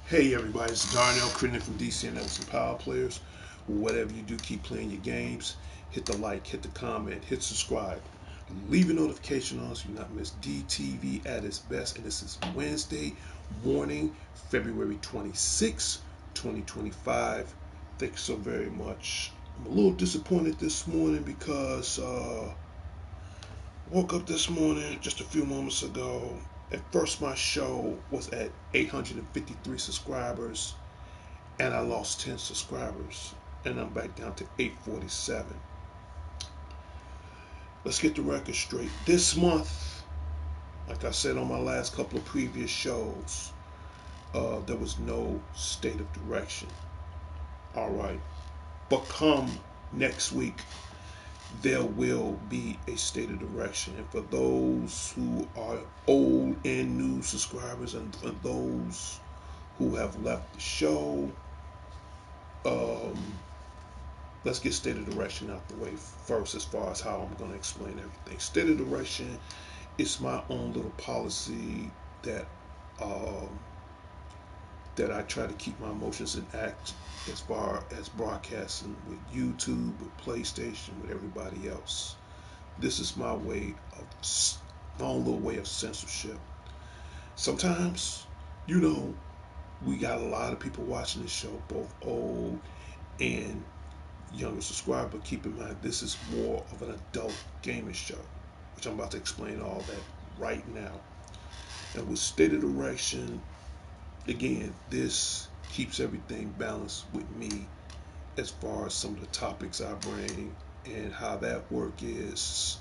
Hey everybody, it's Darnell Crittenden from DC and Networks and Power Players. Whatever you do, keep playing your games. Hit the like, hit the comment, hit subscribe. Leave a notification on so you not miss DTV at its best. And this is Wednesday morning, February 26, 2025. Thanks so very much. I'm a little disappointed this morning because woke up this morning just a few moments ago. At first, my show was at 853 subscribers, and I lost 10 subscribers, and I'm back down to 847. Let's get the record straight. This month, like I said on my last couple of previous shows, there was no state of direction. All right, but come next week, there will be a state of direction. And for those who are old and new subscribers, and for those who have left the show, um, let's get state of direction out the way first as far as how I'm going to explain everything. State of direction is my own little policy that um, that I try to keep my emotions in act as far as broadcasting with YouTube, with PlayStation, with everybody else. This is my way of my own little way of censorship. Sometimes, you know, we got a lot of people watching this show, both old and younger subscriber. But keep in mind, this is more of an adult gaming show, which I'm about to explain all that right now. And with state of direction, again, this keeps everything balanced with me as far as some of the topics I bring and how that work is.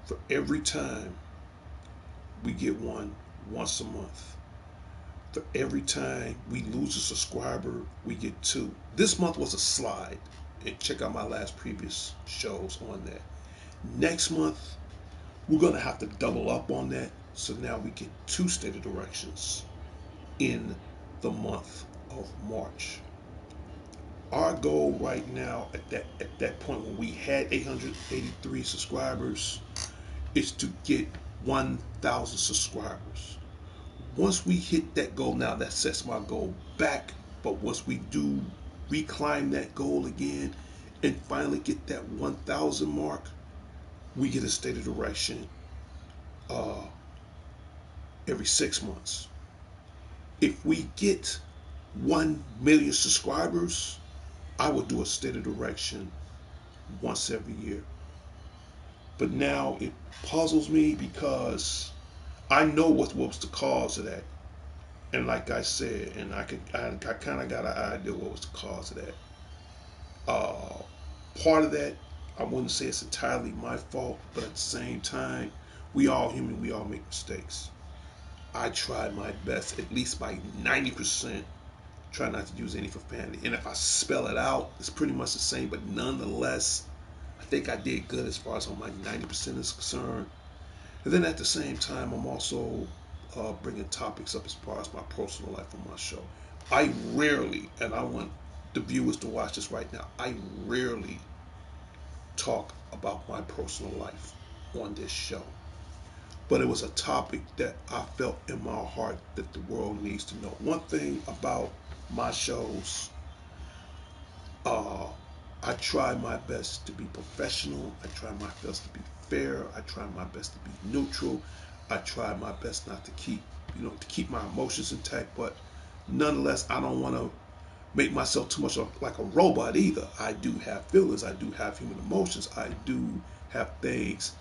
For every time we get one once a month. For every time we lose a subscriber, we get two. This month was a slide. And check out my last previous shows on that. Next month, we're going to have to double up on that. So now we get two state of directions in the month of March. Our goal right now at that point when we had 883 subscribers is to get 1,000 subscribers. Once we hit that goal, now that sets my goal back. But once we do reclimb that goal again and finally get that 1,000 mark, we get a state of direction uh, every 6 months. If we get 1 million subscribers, I will do a state of direction once every year. But now it puzzles me because I know what was the cause of that. And like I said, and I kind of got an idea what was the cause of that. Uh, Part of that, I wouldn't say it's entirely my fault, but at the same time, we all human, we all make mistakes. I try my best, at least by 90%, try not to use any profanity. And if I spell it out, it's pretty much the same, but nonetheless, I think I did good as far as on my 90% is concerned. And then at the same time, I'm also bringing topics up as far as my personal life on my show. I rarely, and I want the viewers to watch this right now, I rarely talk about my personal life on this show. But it was a topic that I felt in my heart that the world needs to know. One thing about my shows, uh, I try my best to be professional. I try my best to be fair. I try my best to be neutral. I try my best not to keep my emotions intact. But nonetheless, I don't want to make myself too much like a robot either. I do have feelings. I do have human emotions. I do have things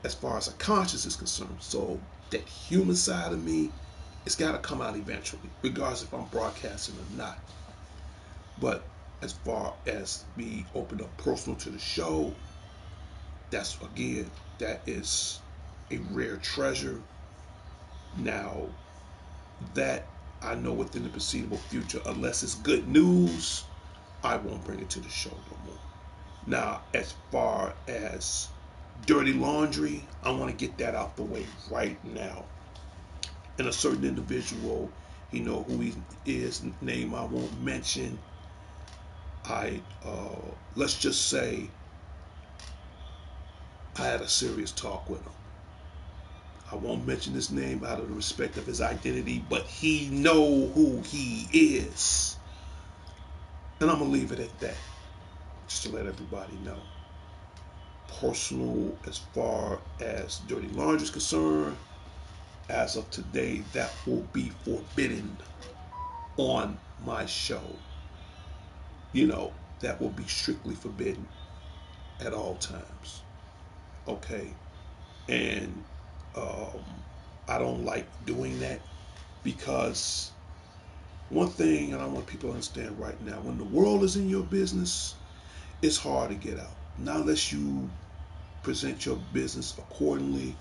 as far as a conscience is concerned. So that human side of me, it's got to come out eventually, regardless if I'm broadcasting or not. But as far as me open up personal to the show, That's again, that is a rare treasure. Now that I know within the foreseeable future, unless it's good news, I won't bring it to the show no more. Now, as far as dirty laundry, I want to get that out the way right now. And a certain individual, he know who he is, name I won't mention. Let's just say I had a serious talk with him. I won't mention his name out of the respect of his identity, but he know who he is. And I'm gonna leave it at that, just to let everybody know. Personal, as far as dirty laundry is concerned, as of today, that will be forbidden on my show. You know, that will be strictly forbidden at all times. Okay, and um, I don't like doing that because one thing, and I want people to understand right now, when the world is in your business, it's hard to get out. Not unless you present your business accordingly,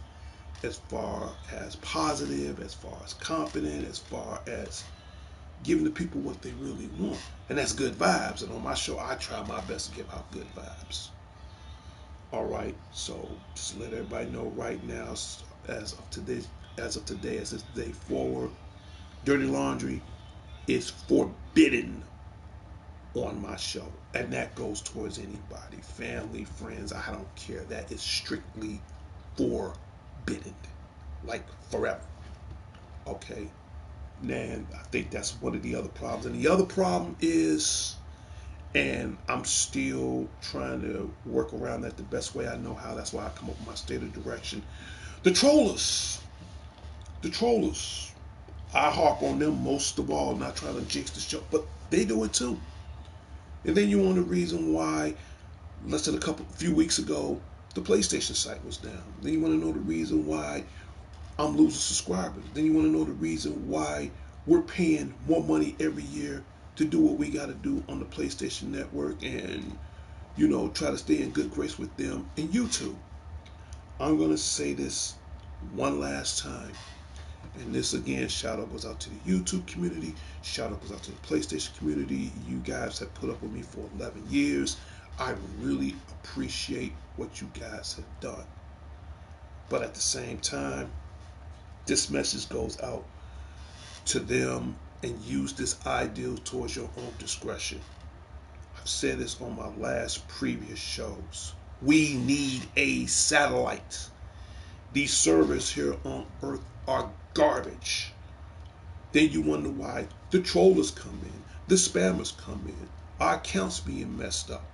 as far as positive, as far as competent, as far as giving the people what they really want. And that's good vibes. And on my show, I try my best to give out good vibes. All right. So just to let everybody know right now, as of today, as this day forward, dirty laundry is forbidden on my show. And that goes towards anybody, family, friends, I don't care. That is strictly forbidden. Like forever. Okay. And I think that's one of the other problems. And the other problem is, and I'm still trying to work around that the best way I know how. That's why I come up with my state of direction. The trollers. The trollers. I harp on them most of all, not trying to jinx the show, but they do it too. And then you want the reason why, less than a few weeks ago, the PlayStation site was down. Then you want to know the reason why I'm losing subscribers. Then you want to know the reason why we're paying more money every year to do what we got to do on the PlayStation Network and, try to stay in good grace with them and YouTube. I'm going to say this one last time. And this again, shout out goes out to the YouTube community. Shout out goes out to the PlayStation community. You guys have put up with me for 11 years. I really appreciate what you guys have done. But at the same time, this message goes out to them, and use this ideal towards your own discretion. I've said this on my last previous shows. We need a satellite. These servers here on Earth are garbage. Then you wonder why the trollers come in, the spammers come in, our accounts being messed up.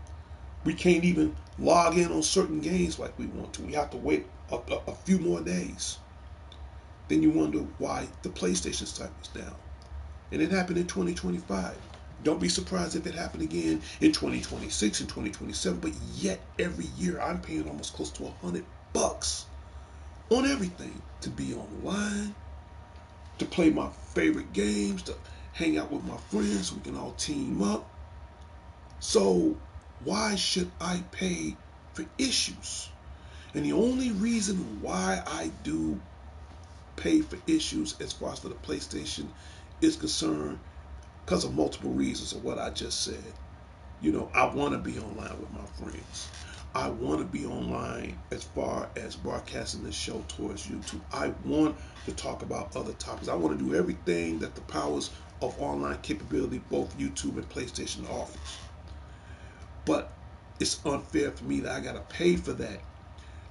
We can't even log in on certain games like we want to. We have to wait a few more days. Then you wonder why the PlayStation site was down. And it happened in 2025. Don't be surprised if it happened again in 2026 and 2027. But yet every year I'm paying almost close to $100 on everything, to be online, to play my favorite games, to hang out with my friends so we can all team up. So why should I pay for issues? And the only reason why I do pay for issues as far as for the PlayStation is concerned, because of multiple reasons of what I just said. I want to be online with my friends. I want to be online as far as broadcasting this show towards YouTube. I want to talk about other topics. I want to do everything that the powers of online capability, both YouTube and PlayStation, offers. But it's unfair for me that I got to pay for that.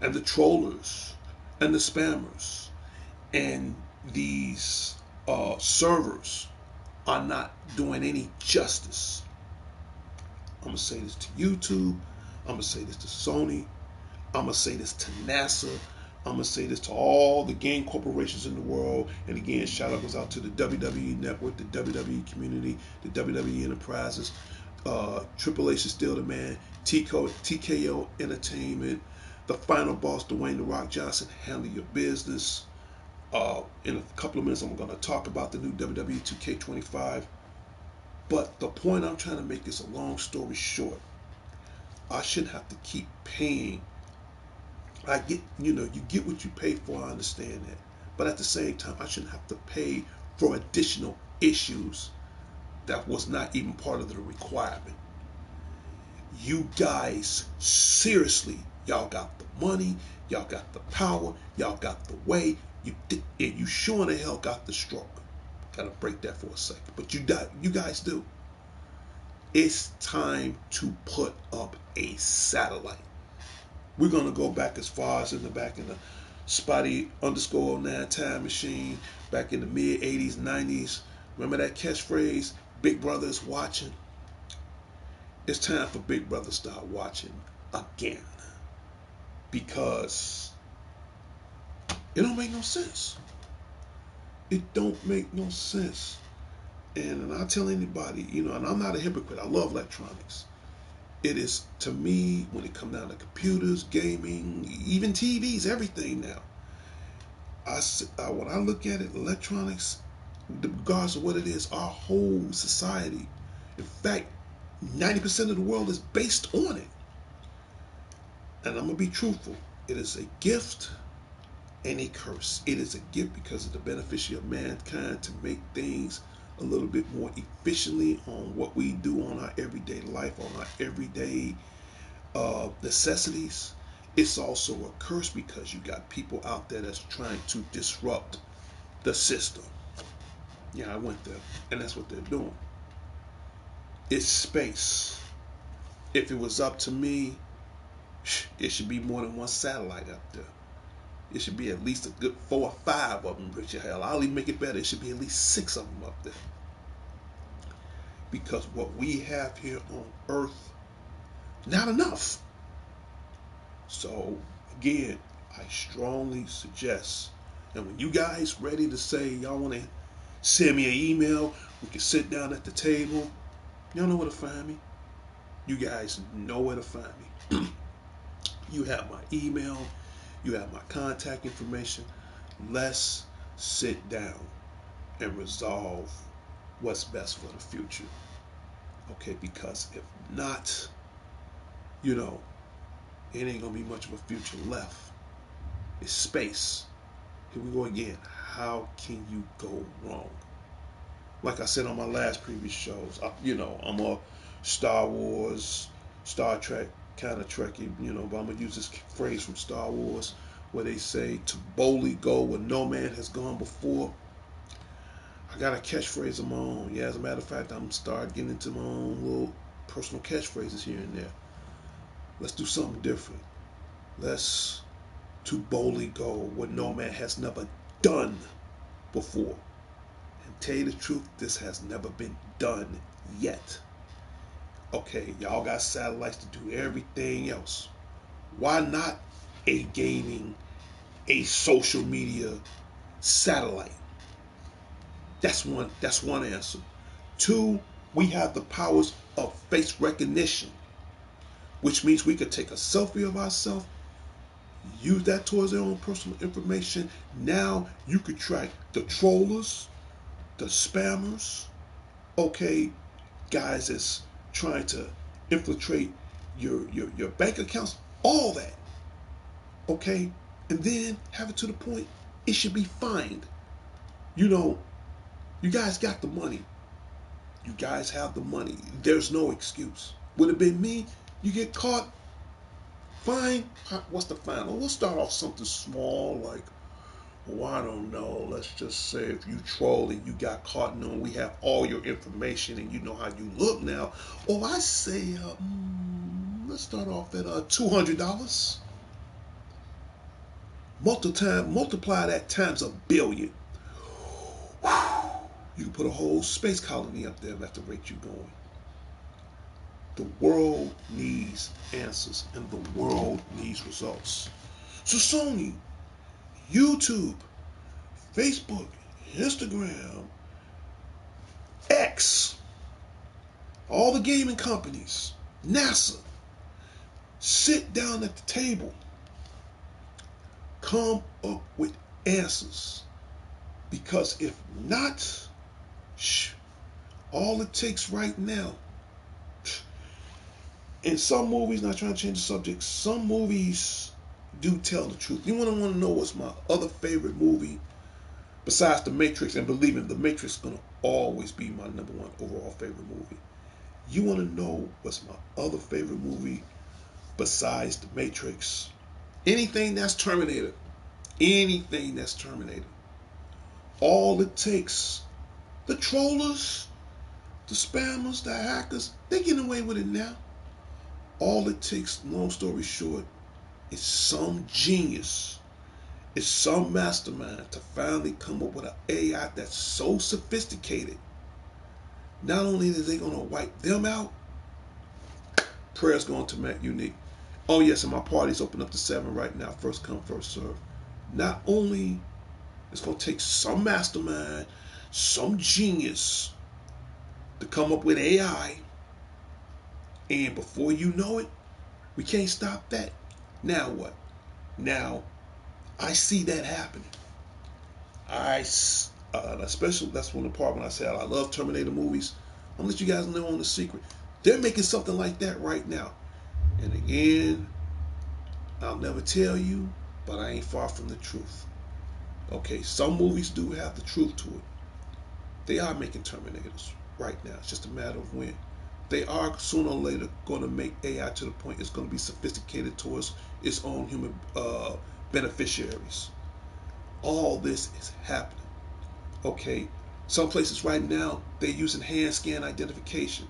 And the trollers and the spammers and these servers are not doing any justice. I'm going to say this to YouTube. I'm going to say this to Sony. I'm going to say this to NASA. I'm going to say this to all the game corporations in the world. And again, shout out goes out to the WWE Network, the WWE community, the WWE Enterprises, Triple H is still the man, TKO Entertainment, the final boss, Dwayne The Rock Johnson. Handle your business. In a couple of minutes, I'm going to talk about the new WWE 2K25. But the point I'm trying to make is, a long story short, I shouldn't have to keep paying I get, you get what you pay for. I understand that, but at the same time, I shouldn't have to pay for additional issues that was not even part of the requirement. You guys, seriously, y'all got the money, y'all got the power, y'all got the way. And you sure in the hell got the stroke. Gotta break that for a second, but you guys do. It's time to put up a satellite. We're gonna go back as far as in the back in the Spotty_09 time machine, back in the mid '80s, '90s. Remember that catchphrase? Big Brother is watching. It's time for Big Brother to start watching again, because it don't make no sense. It don't make no sense. And I tell anybody, and I'm not a hypocrite. I love electronics. It is, to me, when it comes down to computers, gaming, even TVs, everything now. When I look at it, electronics, regardless of what it is, our whole society, in fact, 90% of the world is based on it. And I'm going to be truthful. It is a gift and a curse. It is a gift because of the beneficiary of mankind to make things a little bit more efficiently on what we do on our everyday life, on our everyday necessities. It's also a curse because you got people out there that's trying to disrupt the system. Yeah, I went there, and that's what they're doing. It's space. If it was up to me, it should be more than one satellite up there. It should be at least a good 4 or 5 of them, Richard. Hell, I'll even make it better. It should be at least 6 of them up there. Because what we have here on Earth, not enough. So, again, I strongly suggest, and when you guys ready to say y'all want to send me an email, we can sit down at the table. Y'all know where to find me. You guys know where to find me. You have my email. You have my contact information. Let's sit down and resolve what's best for the future. Okay, because if not, it ain't gonna be much of a future left. It's space. Here we go again. How can you go wrong? Like I said on my last previous shows, I'm a Star Wars, Star Trek kind of Trekkie, but I'm gonna use this phrase from Star Wars where they say to boldly go where no man has gone before. I got a catchphrase of my own. Yeah, as a matter of fact, I'm start getting into my own little personal catchphrases here and there. Let's do something different. Let's to boldly go where no man has never done before. And tell you the truth, this has never been done yet. Okay, y'all got satellites to do everything else. Why not a gaming, a social media satellite? That's one answer. 2, we have the powers of face recognition, which means we could take a selfie of ourselves, use that towards their own personal information. Now you could track the trollers, the spammers, okay, guys that's trying to infiltrate your bank accounts, all that, okay, and then have it to the point it should be fined. You know, you guys got the money. You guys have the money. There's no excuse. Would it have been me? You get caught, fine. What's the fine? Well, we'll start off something small like, oh, I don't know. Let's just say if you troll and you got caught, knowing we have all your information and you know how you look now. Oh, I say, let's start off at $200. Multiply that times 1,000,000,000. You can put a whole space colony up there at the rate you're going. The world needs answers and the world needs results. So Sony, YouTube, Facebook, Instagram, X, all the gaming companies, NASA, sit down at the table, come up with answers. Because if not, all it takes right now, in some movies, not trying to change the subject, some movies do tell the truth. You want to know what's my other favorite movie besides The Matrix, and believe me, The Matrix is going to always be my number one overall favorite movie. You want to know what's my other favorite movie besides The Matrix? Anything that's Terminator. Anything that's Terminator. All it takes, the trollers, the spammers, the hackers, they're getting away with it now. All it takes, long story short, is some genius, is some mastermind to finally come up with an AI that's so sophisticated. Not only are they going to wipe them out, prayers going to Matt Unique. Oh yes, and my party's open up to 7 right now. First come, first serve. Not only it's going to take some mastermind, some genius to come up with AI, and before you know it, we can't stop that. Now what? Now I see that happening. Especially that's one part when I said I love Terminator movies. I'm gonna let you guys know on the secret. They're making something like that right now. And again, I'll never tell you, but I ain't far from the truth. Okay, some movies do have the truth to it. They are making Terminators right now. It's just a matter of when. They are sooner or later going to make AI to the point it's going to be sophisticated towards its own human beneficiaries. All this is happening. Okay, some places right now they're using hand scan identification.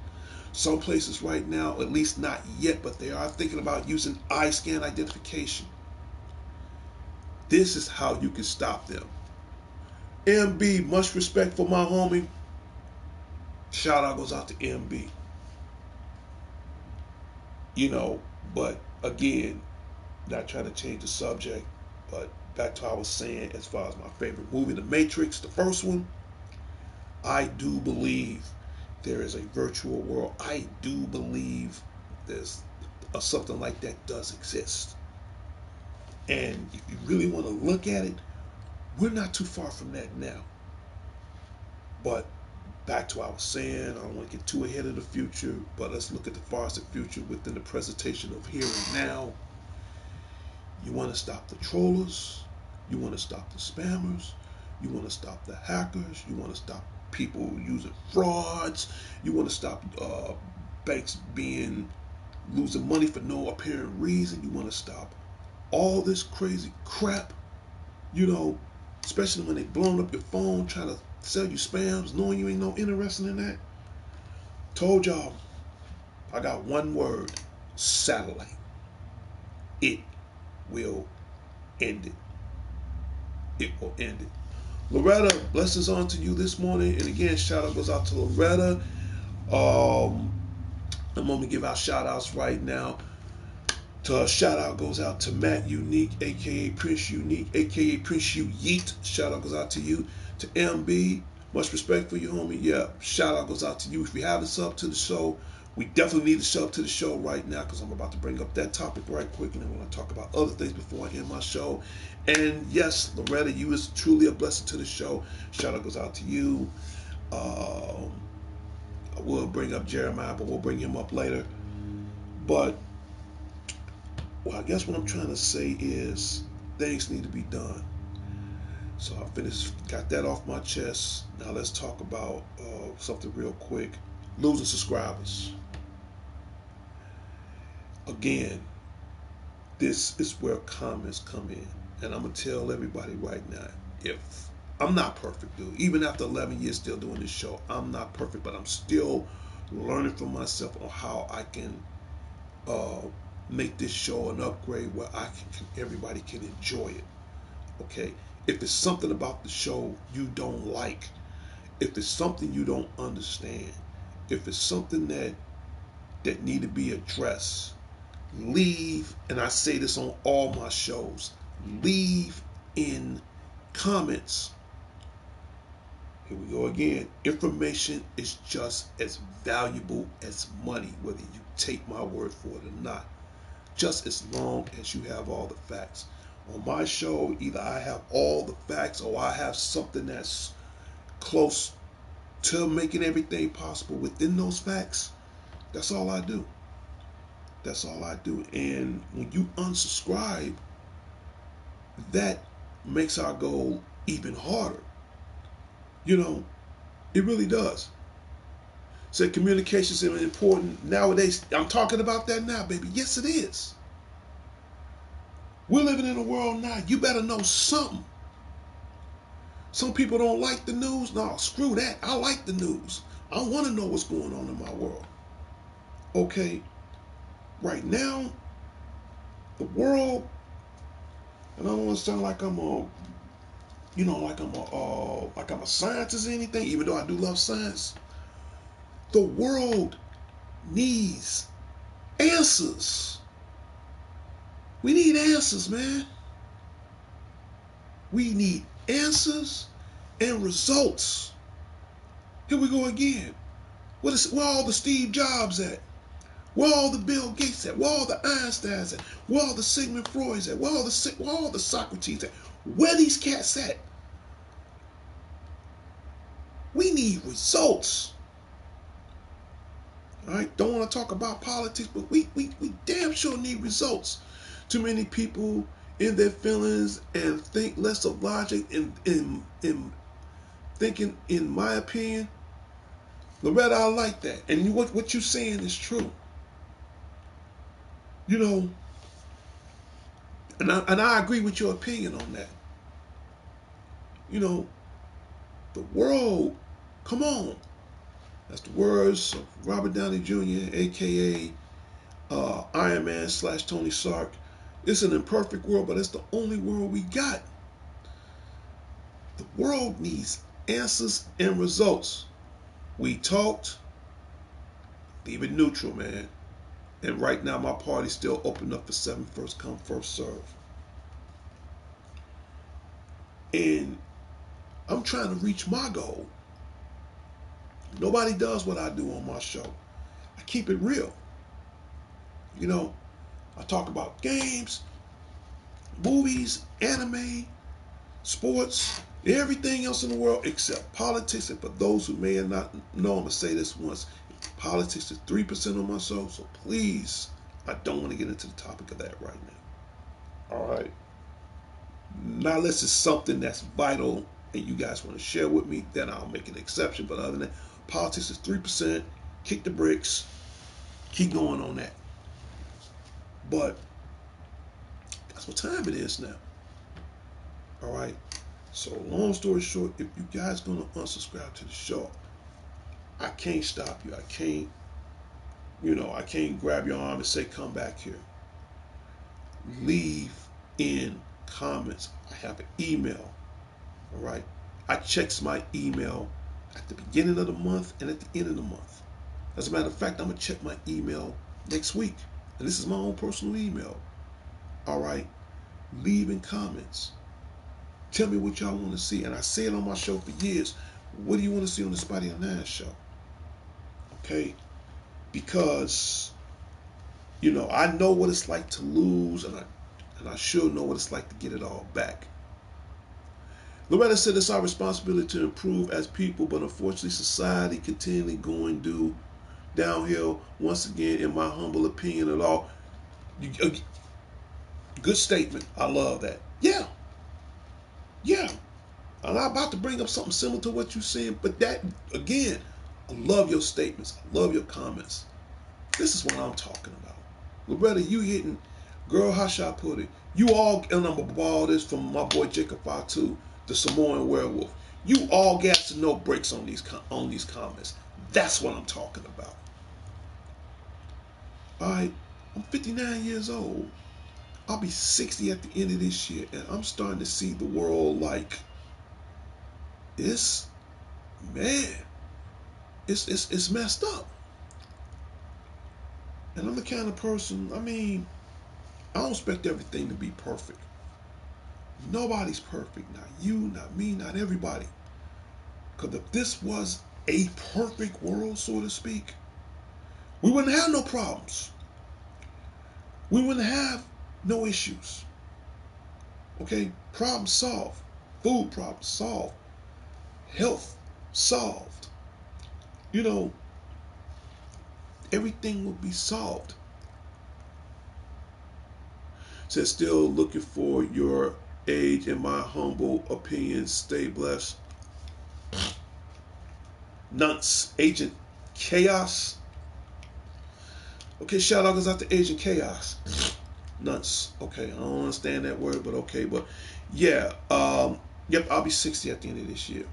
Some places right now, at least not yet, but they are thinking about using eye scan identification. This is how you can stop them. MB, much respect for my homie. Shout out goes out to MB. But again, not trying to change the subject, but back to what I was saying as far as my favorite movie, The Matrix, the first one. I do believe there is a virtual world. I do believe there's something like that does exist. And if you really want to look at it, we're not too far from that now. But back to what I was saying, I don't want to get too ahead of the future, but let's look at the farthest future within the presentation of here and now. You want to stop the trollers. You want to stop the spammers. You want to stop the hackers. You want to stop people using frauds. You want to stop banks losing money for no apparent reason. You want to stop all this crazy crap, especially when they blowing up your phone trying to sell you spams, knowing you ain't no interested in that. Told y'all, I got one word: satellite. It will end it. It will end it. Loretta, blessings on to you this morning. And again, shout out goes out to Loretta. I'm going to give out shout outs right now. Shout out goes out to Matt Unique, aka Prince Unique, aka Prince You Yeet. Shout out goes out to you. To MB, much respect for you, homie. Yeah, shout out goes out to you. If you haven't subbed to the show, we definitely need to sub to the show right now, because I'm about to bring up that topic right quick, and then we're going to talk about other things before I end my show. And yes, Loretta, you is truly a blessing to the show. Shout out goes out to you. I will bring up Jeremiah, but we'll bring him up later. But I guess what I'm trying to say is things need to be done. So I got that off my chest. Now let's talk about something real quick. Losing subscribers. Again, this is where comments come in. And I'm going to tell everybody right now, if I'm not perfect, dude. Even after 11 years still doing this show, I'm not perfect, but I'm still learning from myself on how I can make this show an upgrade where everybody can enjoy it. Okay? If it's something about the show you don't like, if it's something you don't understand, if it's something that need to be addressed, leave, and I say this on all my shows, leave in comments. Here we go again. Information is just as valuable as money, whether you take my word for it or not. Just as long as you have all the facts. On my show, either I have all the facts or I have something that's close to making everything possible within those facts. That's all I do. That's all I do. And when you unsubscribe, that makes our goal even harder. You know, it really does. So communication is important nowadays. I'm talking about that now, baby. Yes, it is. We're living in a world now. You better know something. Some people don't like the news. No, screw that. I like the news. I want to know what's going on in my world. Okay, right now, the world, and I don't want to sound like I'm a, like I'm a scientist or anything, even though I do love science. The world needs answers. We need answers, man. We need answers and results. Here we go again. Where all the Steve Jobs at? Where all the Bill Gates at? Where all the Einsteins at? Where all the Sigmund Freuds at? Where all the Socrates at? Where these cats at? We need results. All right, don't want to talk about politics, but we damn sure need results. Too many people in their feelings and think less of logic in thinking, in my opinion. Loretta, I like that. And what you're saying is true. You know, and I agree with your opinion on that. You know, the world, come on. That's the words of Robert Downey Jr., a.k.a. Iron Man / Tony Stark. It's an imperfect world, but it's the only world we got. The world needs answers and results. We talked, leave it neutral, man. And right now, my party's still open up for 7 first come, first serve. And I'm trying to reach my goal. Nobody does what I do on my show. I keep it real. You know, I talk about games, movies, anime, sports, everything else in the world except politics. And for those who may not know, I'm going to say this once. Politics is 3% of my show, so please, I don't want to get into the topic of that right now. All right. Now, unless it's something that's vital and you guys want to share with me, then I'll make an exception. But other than that, politics is 3%. Kick the bricks. Keep going on that. But that's what time it is now. All right. So, long story short, if you guys gonna unsubscribe to the show, I can't stop you. I can't grab your arm and say, come back here. Leave in comments. I have an email. All right. I checks my email at the beginning of the month and at the end of the month. As a matter of fact, I'm gonna check my email next week. And this is my own personal email. All right. Leave in comments. Tell me what y'all want to see. And I say it on my show for years. What do you want to see on the Spotty and Nine show? Okay? Because, I know what it's like to lose, and I sure know what it's like to get it all back. Loretta said it's our responsibility to improve as people, but unfortunately society continually going downhill once again, in my humble opinion at all. Good statement. I love that. Yeah. And I'm about to bring up something similar to what you're saying, but that, again, I love your statements. I love your comments. This is what I'm talking about. Loretta, you hitting, girl, how should I put it? You all, and I'm going to borrow this from my boy Jacob Fatu, the Samoan werewolf. You all gas to no brakes on these comments. That's what I'm talking about. All right, I'm 59 years old. I'll be 60 at the end of this year, and I'm starting to see the world like this. Man, it's messed up. And I'm the kind of person, I don't expect everything to be perfect. Nobody's perfect. Not you, not me, not everybody. Because if this was a perfect world, so to speak, we wouldn't have no problems. We wouldn't have no issues. Okay? Problem solved. Food problem solved. Health solved. Everything will be solved. Says still looking for your age, in my humble opinion. Stay blessed. Nunts, Agent Chaos. Okay, shout out goes out to Agent Chaos. Nunts. Okay, I don't understand that word, but okay. But yeah, yep, I'll be 60 at the end of this year.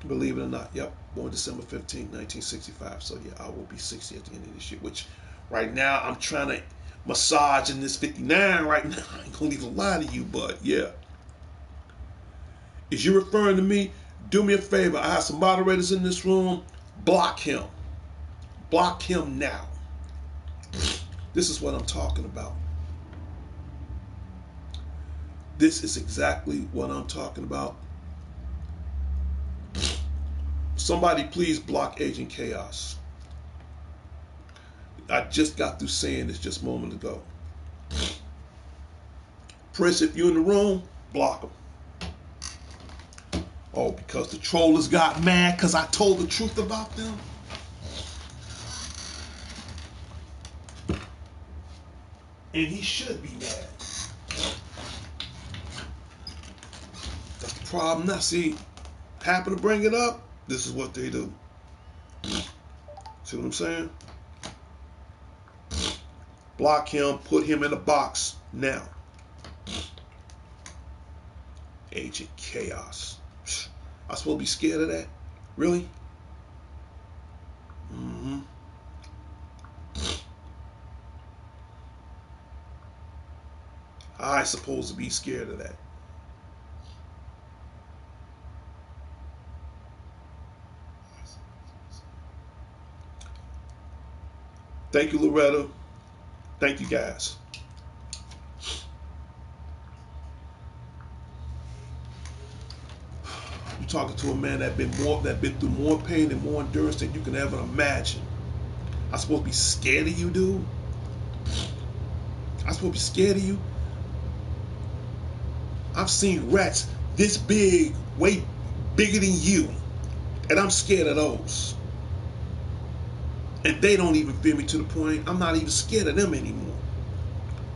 Believe it or not, yep, born December 15th, 1965. So yeah, I will be 60 at the end of this year, which right now I'm trying to massage in this 59 right now. I ain't gonna even lie to you, but yeah. Is you referring to me? Do me a favor. I have some moderators in this room. Block him. Block him now. This is what I'm talking about. This is exactly what I'm talking about. Somebody please block Agent Chaos. I just got through saying this just a moment ago. Prince, if you're in the room, block him. Oh, because the trollers got mad because I told the truth about them? And he should be mad. That's the problem now. See, happen to bring it up, this is what they do. See what I'm saying? Block him, put him in a box now. Agent Chaos. I'm supposed to be scared of that? Really? Mm-hmm. I supposed to be scared of that. Thank you, Loretta. Thank you, guys. You're talking to a man that been through more pain and more endurance than you can ever imagine. I'm supposed to be scared of you, dude? I'm supposed to be scared of you? I've seen rats this big, way bigger than you, and I'm scared of those. And they don't even fear me to the point I'm not even scared of them anymore.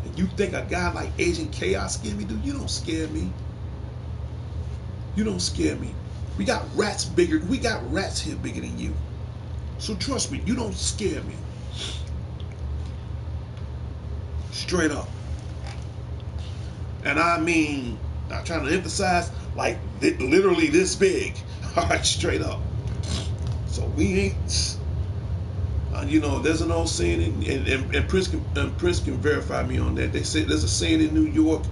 And you think a guy like Agent Chaos scared me, dude? You don't scare me. You don't scare me. We got rats bigger. We got rats here bigger than you. So trust me, you don't scare me. Straight up. And I mean, I'm trying to emphasize, like literally this big. All right, straight up. So we ain't. You know, there's an old saying, and Prince can verify me on that. They say there's a saying in New York: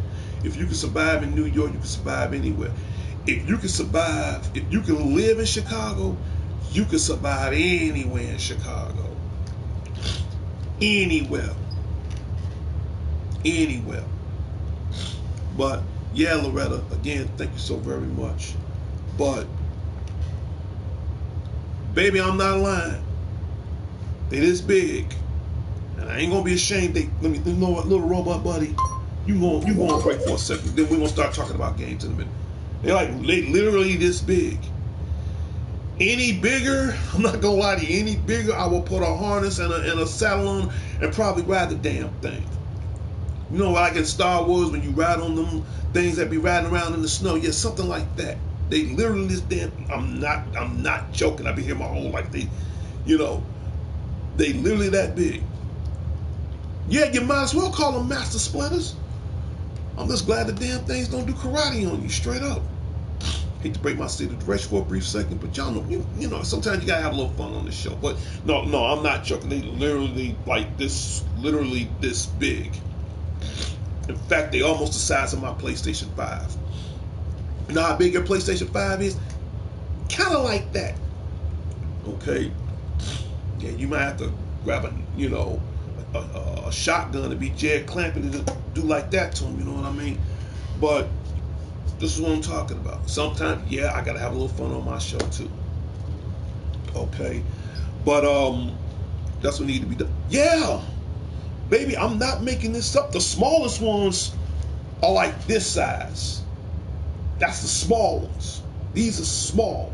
if you can survive in New York, you can survive anywhere. If you can survive, if you can live in Chicago, you can survive anywhere in Chicago. Anywhere. Anywhere. But yeah, Loretta, again, thank you so very much. But baby, I'm not lying. They this big, and I ain't gonna be ashamed. You know what, little robot buddy, you gonna break for a second. Then we gonna start talking about games in a minute. They literally this big. Any bigger, I'm not gonna lie to you. Any bigger, I will put a harness and a saddle on and probably ride the damn thing. You know, like in Star Wars when you ride on them things that be riding around in the snow. Yeah, something like that. They literally this damn. I'm not joking. I've been here my whole life. They literally that big. Yeah, you might as well call them master splinters. I'm just glad the damn things don't do karate on you, straight up. Hate to break my state of direction for a brief second, but y'all know, you know, sometimes you gotta have a little fun on this show. But no, I'm not joking. They literally literally this big. In fact, they almost the size of my PlayStation 5. You know how big your PlayStation 5 is? Kind of like that. Okay. Yeah, you might have to grab a shotgun to be Jared Clamping to do like that to him, you know what I mean? But this is what I'm talking about. Sometimes, yeah, I gotta have a little fun on my show too. Okay. But that's what needs to be done. Yeah, baby, I'm not making this up. The smallest ones are like this size. That's the small ones. These are small.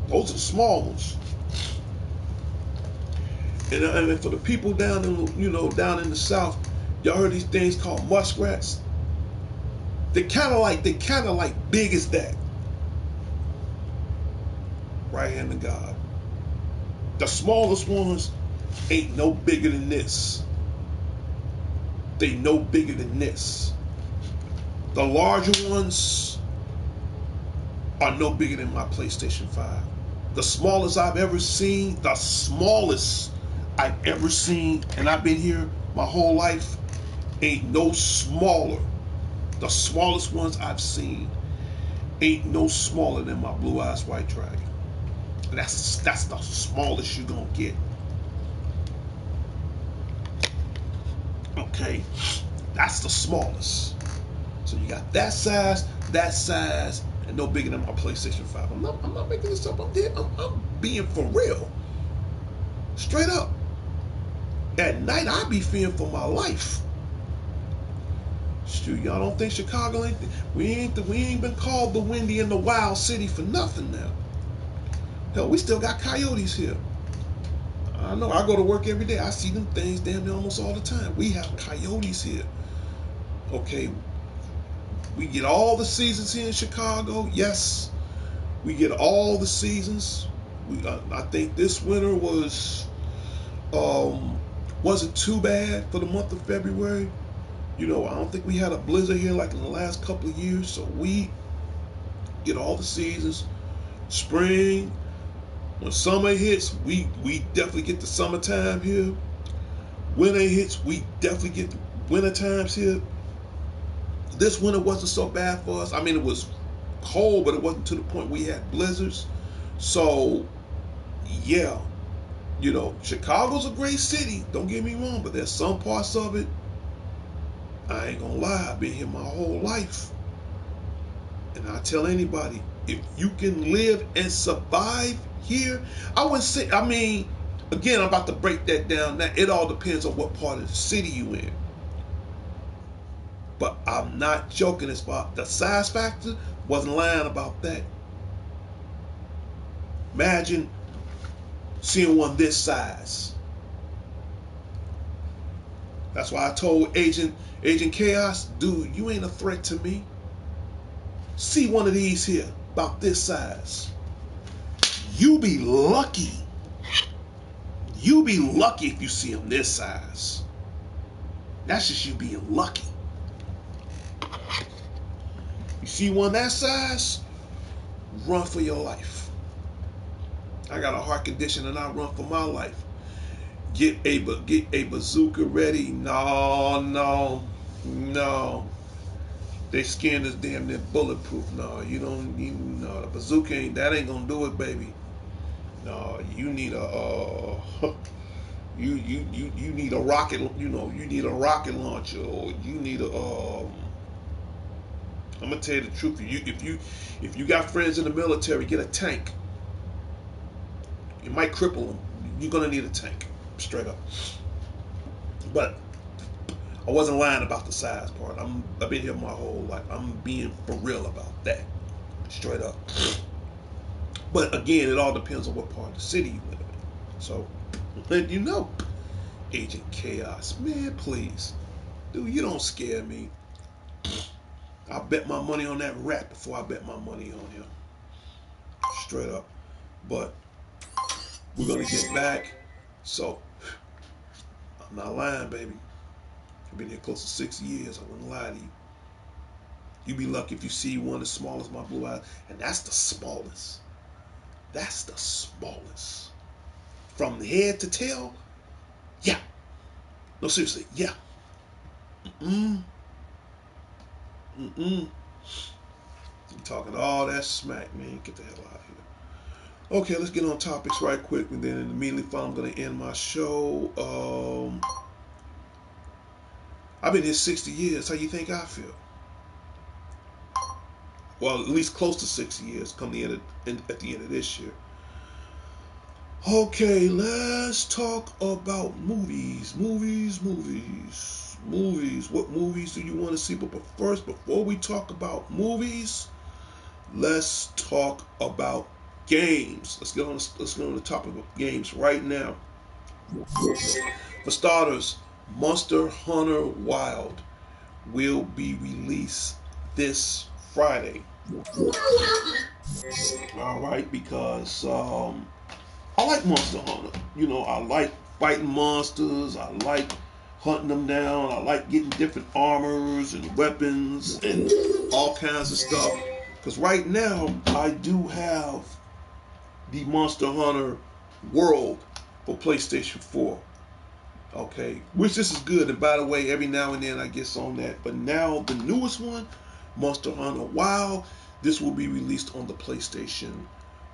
Those are small ones. And for the people down in the South, y'all heard these things called muskrats? They kind of like big as that. Right hand of God. The smallest ones ain't no bigger than this. They no bigger than this. The larger ones are no bigger than my PlayStation 5. The smallest I've ever seen, and I've been here my whole life, ain't no smaller. The smallest ones I've seen ain't no smaller than my Blue Eyes White Dragon. That's the smallest you're gonna get. Okay, that's the smallest. So you got that size, and no bigger than my PlayStation 5. I'm not making this up. I'm being for real. Straight up. At night, I be fearing for my life. Shoot, y'all don't think Chicago ain't? We ain't been called the Windy and the Wild City for nothing now. Hell, we still got coyotes here. I know. I go to work every day. I see them things damn near almost all the time. We have coyotes here. Okay. We get all the seasons here in Chicago. Yes, we get all the seasons. I think this winter wasn't too bad for the month of February. You know, I don't think we had a blizzard here like in the last couple of years. So we get all the seasons. Spring, when summer hits, we definitely get the summertime here. Winter hits, we definitely get the winter times here. This winter wasn't so bad for us. I mean, it was cold, but it wasn't to the point we had blizzards. So, yeah, you know, Chicago's a great city. Don't get me wrong, but there's some parts of it, I ain't gonna lie, I've been here my whole life. And I tell anybody, if you can live and survive here, I wouldn't say, I mean, again, I'm about to break that down. Now, it all depends on what part of the city you in. But I'm not joking as far the size factor, wasn't lying about that. Imagine seeing one this size. That's why I told Agent Chaos, dude, you ain't a threat to me. See one of these here, about this size. You be lucky. You be lucky if you see them this size. That's just you being lucky. You see one that size, run for your life. I got a heart condition and I run for my life. Get a bazooka ready. No. They skin is damn near bulletproof. No, the bazooka ain't gonna do it, baby. No, you need a you need a rocket. You need a rocket launcher, or you need a I'm gonna tell you the truth. If you got friends in the military, get a tank. It might cripple them. You're gonna need a tank, straight up. But I wasn't lying about the size part. I've been here my whole life. I'm being for real about that, straight up. But again, it all depends on what part of the city you live in. So, let you know, Agent Chaos, man, please, dude, you don't scare me. I bet my money on that rat before I bet my money on him, straight up. But we're gonna get back. So, I'm not lying, baby. I've been here close to 6 years. I wouldn't lie to you. You'd be lucky if you see one as small as my Blue Eyes, and that's the smallest. That's the smallest. From head to tail, yeah. No, seriously, yeah. You talking all that smack, man. Get the hell out of here. Okay, let's get on topics right quick, and then immediately I'm going to end my show. I've been here 60 years. How you think I feel? Well, at least close to 60 years come at the end of this year. Okay, let's talk about movies. What movies do you want to see? But first, before we talk about movies, let's talk about games. Let's get on the topic of games right now. For starters, Monster Hunter Wild will be released this Friday. All right, because I like Monster Hunter. You know, I like fighting monsters. I like hunting them down. I like getting different armors and weapons and all kinds of stuff. Because right now, I do have the Monster Hunter World for PlayStation 4. Okay, which this is good. And by the way, every now and then I get on that. But now the newest one, Monster Hunter Wild, this will be released on the PlayStation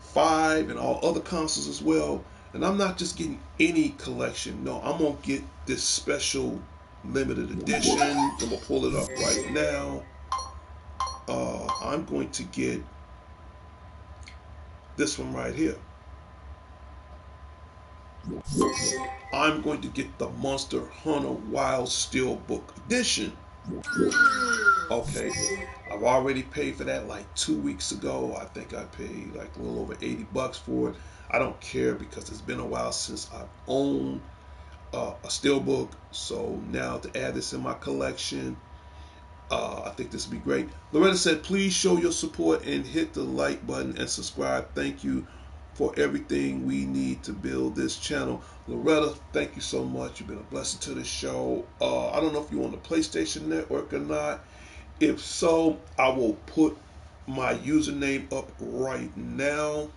5 and all other consoles as well. And I'm not just getting any collection. No, I'm gonna get this special limited edition. I'm gonna pull it up right now. I'm going to get this one right here. I'm going to get the Monster Hunter Wild Steelbook Edition. Okay, I've already paid for that like 2 weeks ago. I think I paid like a little over $80 for it. I don't care because it's been a while since I've owned a steelbook. So now to add this in my collection, I think this would be great. Loretta said, please show your support and hit the like button and subscribe. Thank you for everything we need to build this channel. Loretta, thank you so much. You've been a blessing to the show. I don't know if you're on the PlayStation Network or not. If so, I will put my username up right now.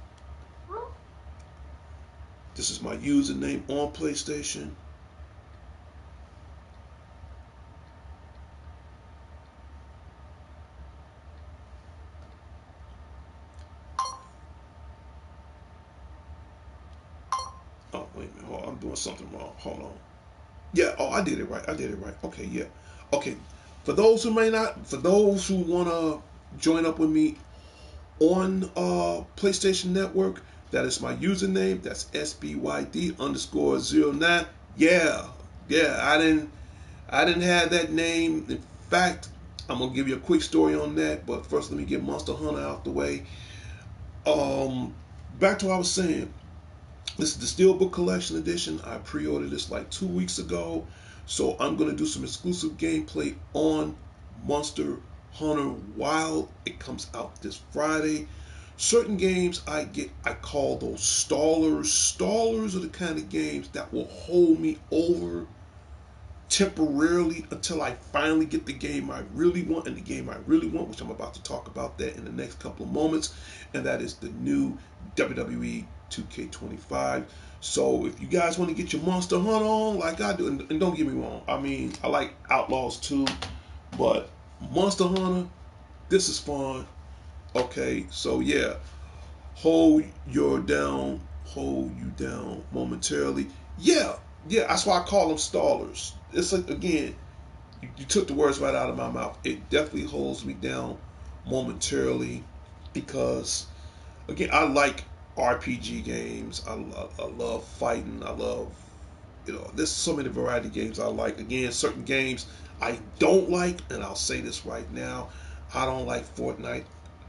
This is my username on PlayStation. Oh, wait a minute. Hold on. I'm doing something wrong. Hold on. Yeah, oh, I did it right. I did it right. Okay, yeah. Okay. For those who may not, for those who want to join up with me on PlayStation Network, that is my username. That's SBYD_09. Yeah. Yeah, I didn't have that name. In fact, I'm gonna give you a quick story on that, but first let me get Monster Hunter out the way. Back to what I was saying. This is the Steelbook Collection Edition. I pre-ordered this like 2 weeks ago. So I'm going to do some exclusive gameplay on Monster Hunter Wild. It comes out this Friday. Certain games I call those stallers. Stallers are the kind of games that will hold me over temporarily until I finally get the game I really want. And the game I really want, which I'm about to talk about that in the next couple of moments, and that is the new WWE 2K25. So if you guys want to get your Monster Hunter on like I do, and don't get me wrong, I mean, I like Outlaws too, but Monster Hunter, this is fun. Okay, so yeah, hold you down momentarily. Yeah, yeah, that's why I call them stallers. It's like, again, you took the words right out of my mouth. It definitely holds me down momentarily because, again, I like RPG games. I love fighting. I love, there's so many variety of games I like. Again, certain games I don't like, and I'll say this right now. I don't like Fortnite.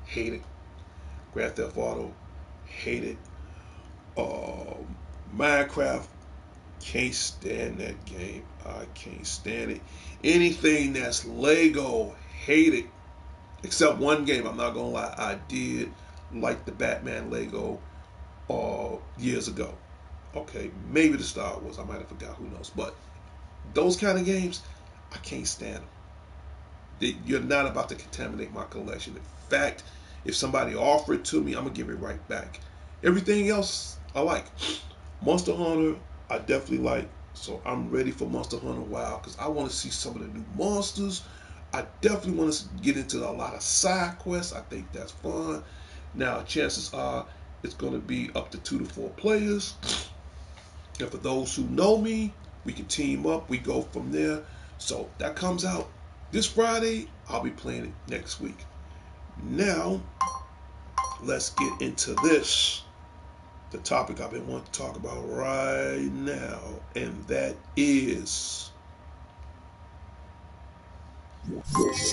Hate it. Grand Theft Auto. Hate it. Minecraft. Can't stand that game. I can't stand it. Anything that's Lego. Hate it. Except one game, I'm not gonna lie, I did like the Batman Lego years ago. Okay, maybe the Star Wars, I might have forgot, who knows. But those kind of games, I can't stand them. You're not about to contaminate my collection. In fact, if somebody offer it to me, I'm gonna give it right back. Everything else, I like. Monster Hunter, I definitely like. So I'm ready for Monster Hunter Wild because I want to see some of the new monsters. I definitely want to get into a lot of side quests. I think that's fun. Now, chances are it's going to be up to 2 to 4 players. And for those who know me, we can team up. We go from there. So that comes out this Friday. I'll be playing it next week. Now, let's get into this. The topic I've been wanting to talk about right now. And that is,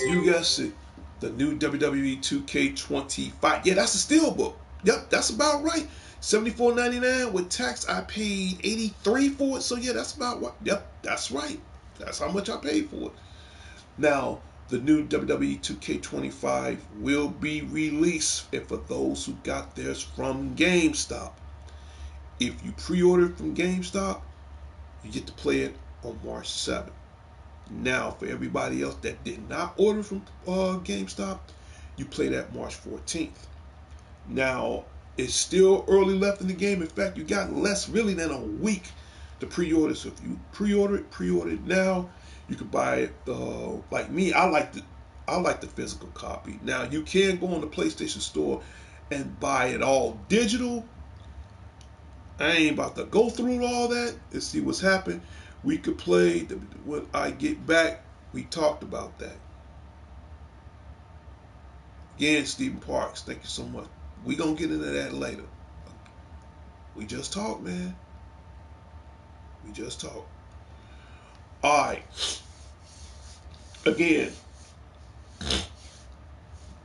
you guessed it, the new WWE 2K25. Yeah, that's a steelbook. Yep, that's about right. $74.99 with tax. I paid $83 for it. So yeah, that's about what. Yep, that's right. That's how much I paid for it. Now, The new WWE 2K25 will be released, and for those who got theirs from GameStop, if you pre-ordered from GameStop, you get to play it on March 7th. Now, for everybody else that did not order from GameStop, you play that March 14th. Now, it's still early left in the game. In fact, you got less really than a week to pre-order. So if you pre-order it now. You can buy it. Like me, I like the physical copy. Now you can go on the PlayStation Store and buy it all digital. I ain't about to go through all that and see what's happened. We could play when I get back. We talked about that. Again, Stephen Parks, thank you so much. We gonna get into that later. We just talk, man. We just talk. All right. Again,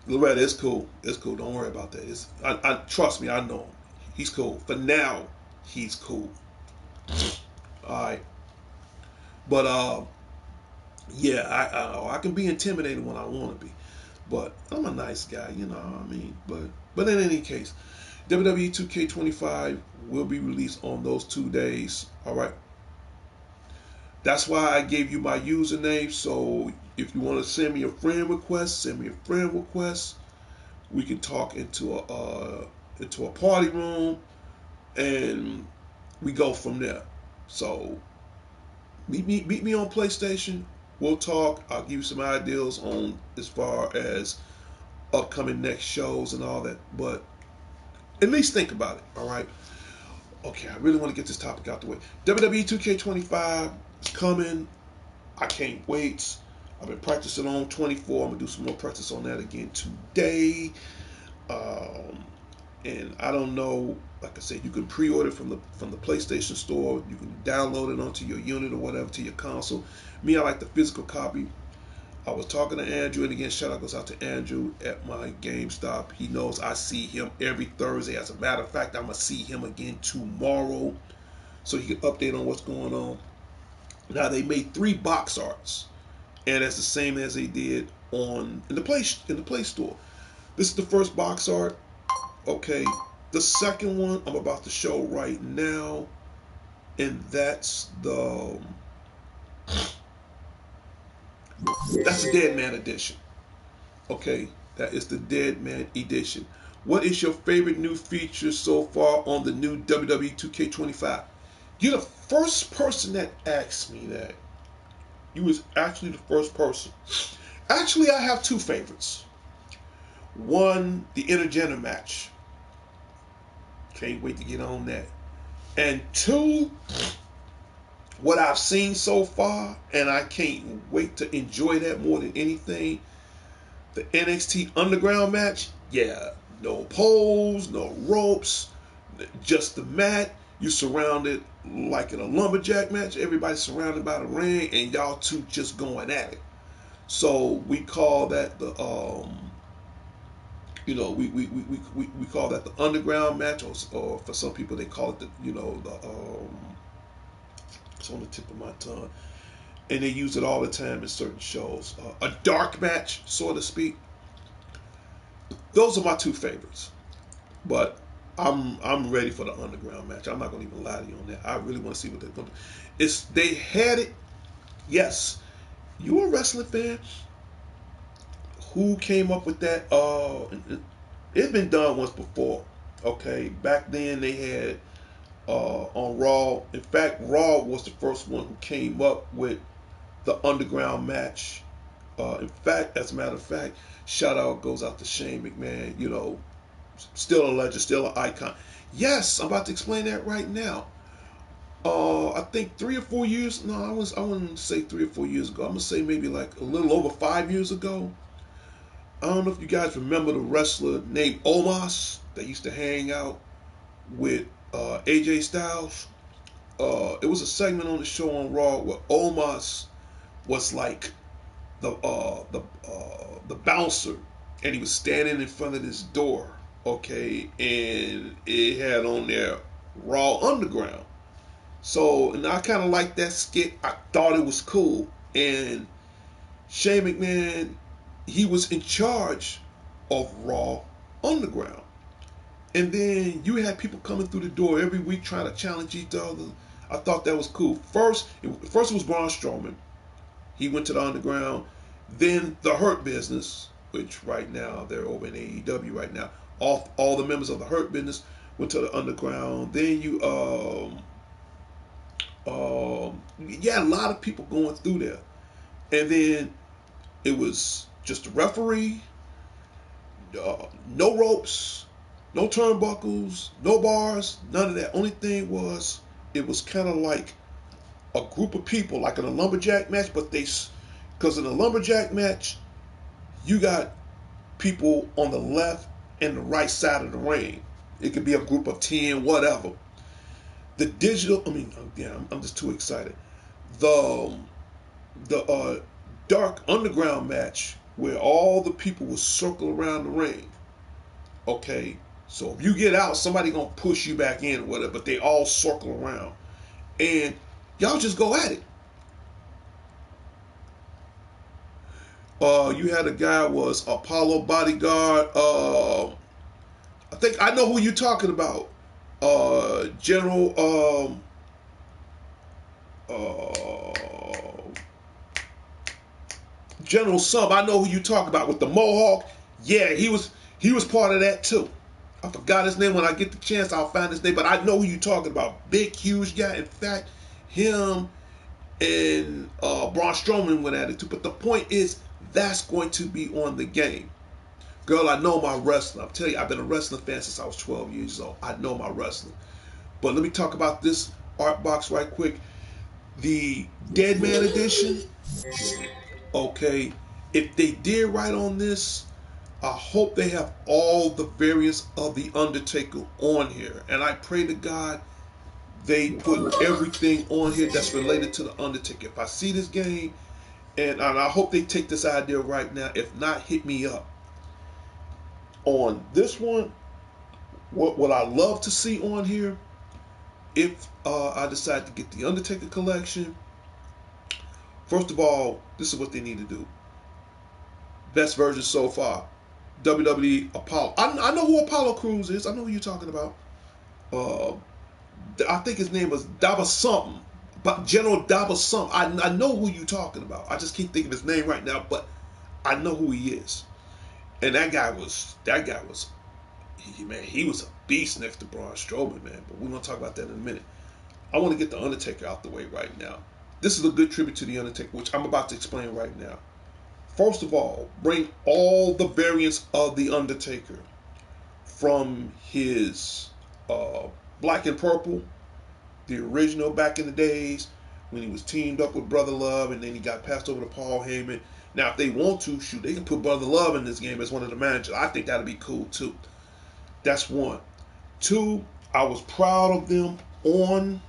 Loretta, it's cool. It's cool. Don't worry about that. I trust me. I know him. He's cool. For now, he's cool. All right. But yeah, I can be intimidated when I want to be, but I'm a nice guy, you know what I mean. But in any case, WWE 2K25 will be released on those 2 days. All right. That's why I gave you my username. So if you want to send me a friend request, send me a friend request. We can talk into a party room, and we go from there. So meet me on PlayStation. We'll talk. I'll give you some ideas on as far as upcoming next shows and all that. But at least think about it. All right. Okay, I really want to get this topic out the way. WWE 2K25 is coming. I can't wait. I've been practicing on 24. I'm gonna do some more practice on that again today. And I don't know. Like I said, you can pre-order from the PlayStation Store. You can download it onto your unit or whatever to your console. Me, I like the physical copy. I was talking to Andrew, and again, shout out goes out to Andrew at my GameStop. He knows I see him every Thursday. As a matter of fact, I'm gonna see him again tomorrow, so he can update on what's going on. Now they made 3 box arts, and that's the same as they did in the Play Store. This is the first box art. Okay, the second one I'm about to show right now, and that's the Dead Man edition. Okay, that is the Dead Man edition. What is your favorite new feature so far on the new WWE 2K25? You're the first person that asked me that. You was actually the first person. Actually, I have 2 favorites. One, the intergender match. Can't wait to get on that. And 2, what I've seen so far, and I can't wait to enjoy that more than anything, the NXT Underground match. Yeah, no poles, no ropes, just the mat. You surrounded like in a lumberjack match. Everybody's surrounded by the ring, and y'all 2 just going at it. So we call that the we call that the underground match, or for some people they call it the it's on the tip of my tongue, and they use it all the time in certain shows. A dark match, so to speak. Those are my 2 favorites, but I'm ready for the underground match. I'm not gonna even lie to you on that. I really want to see what they're gonna do. They had it. Yes, you a wrestling fan? Who came up with that? It's been done once before. Okay, back then they had on Raw. In fact, Raw was the first one who came up with the underground match. In fact, as a matter of fact, shout out goes out to Shane McMahon. You know, still a legend, still an icon. Yes, I'm about to explain that right now. I think 3 or 4 years. No, I wouldn't say 3 or 4 years ago. I'm gonna say maybe like a little over 5 years ago. I don't know if you guys remember the wrestler named Omos that used to hang out with AJ Styles. It was a segment on the show on Raw where Omos was like the bouncer, and he was standing in front of this door, okay, and it had on there Raw Underground. So, and I kind of liked that skit. I thought it was cool, and Shane McMahon, he was in charge of Raw Underground. And then you had people coming through the door every week trying to challenge each other. I thought that was cool. First it was Braun Strowman. He went to the Underground. Then the Hurt Business, which right now they're over in AEW right now. All the members of the Hurt Business went to the Underground. Then yeah, a lot of people going through there. And then it was just a referee, no ropes, no turnbuckles, no bars, none of that. Only thing was, it was kind of like a group of people, like in a lumberjack match, but because in a lumberjack match, you got people on the left and the right side of the ring. It could be a group of 10, whatever. The digital, yeah, I'm just too excited. The dark underground match where all the people will circle around the ring. Okay, so if you get out, somebody gonna push you back in or whatever, but they all circle around. And y'all just go at it. You had a guy was Apollo Bodyguard. I think I know who you're talking about. General General Sub. I know who you talk about with the Mohawk. Yeah, he was part of that too. I forgot his name. When I get the chance, I'll find his name. But I know who you're talking about. Big, huge guy. In fact, him and Braun Strowman went at it too. But the point is, that's going to be on the game. Girl, I know my wrestling. I'll tell you, I've been a wrestling fan since I was 12 years old. I know my wrestling. But let me talk about this art box right quick. The Dead Man Edition. Okay, if they did right on this, I hope they have all the variants of the Undertaker on here. And I pray to God they put everything on here that's related to the Undertaker. If I see this game, and I hope they take this idea right now. If not, hit me up. On this one, what I love to see on here, if I decide to get the Undertaker collection, first of all, this is what they need to do. Best version so far. WWE Apollo. I know who Apollo Crews is. I know who you're talking about. I think his name was Daba something. But General Daba something. I know who you're talking about. I just can't think of his name right now, but I know who he is. And that guy was, he was a beast next to Braun Strowman, man. But we're going to talk about that in a minute. I want to get the Undertaker out the way right now. This is a good tribute to the Undertaker, which I'm about to explain right now. First of all, bring all the variants of the Undertaker, from his black and purple, the original back in the days when he was teamed up with Brother Love, and then he got passed over to Paul Heyman. Now, if they want to, shoot, they can put Brother Love in this game as one of the managers. I think that'd be cool too. That's one. Two, I was proud of them on,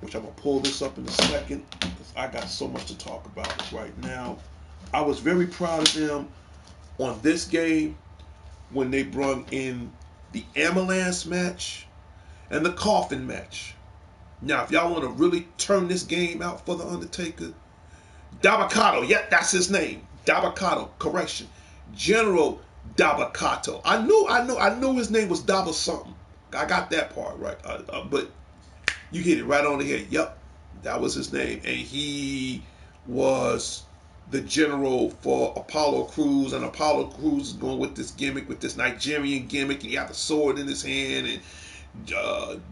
which I'm gonna pull this up in a second because I got so much to talk about right now. I was very proud of them on this game when they brought in the ambulance match and the coffin match. Now, if y'all want to really turn this game out for the Undertaker, Dabakato, yep, that's his name. Dabakato, correction. General Dabakato. I knew his name was Daba something. I got that part right. But you hit it right on the head. Yep, that was his name. And he was the general for Apollo Crews, and Apollo Crews is going with this gimmick, with this Nigerian gimmick, and he had the sword in his hand, and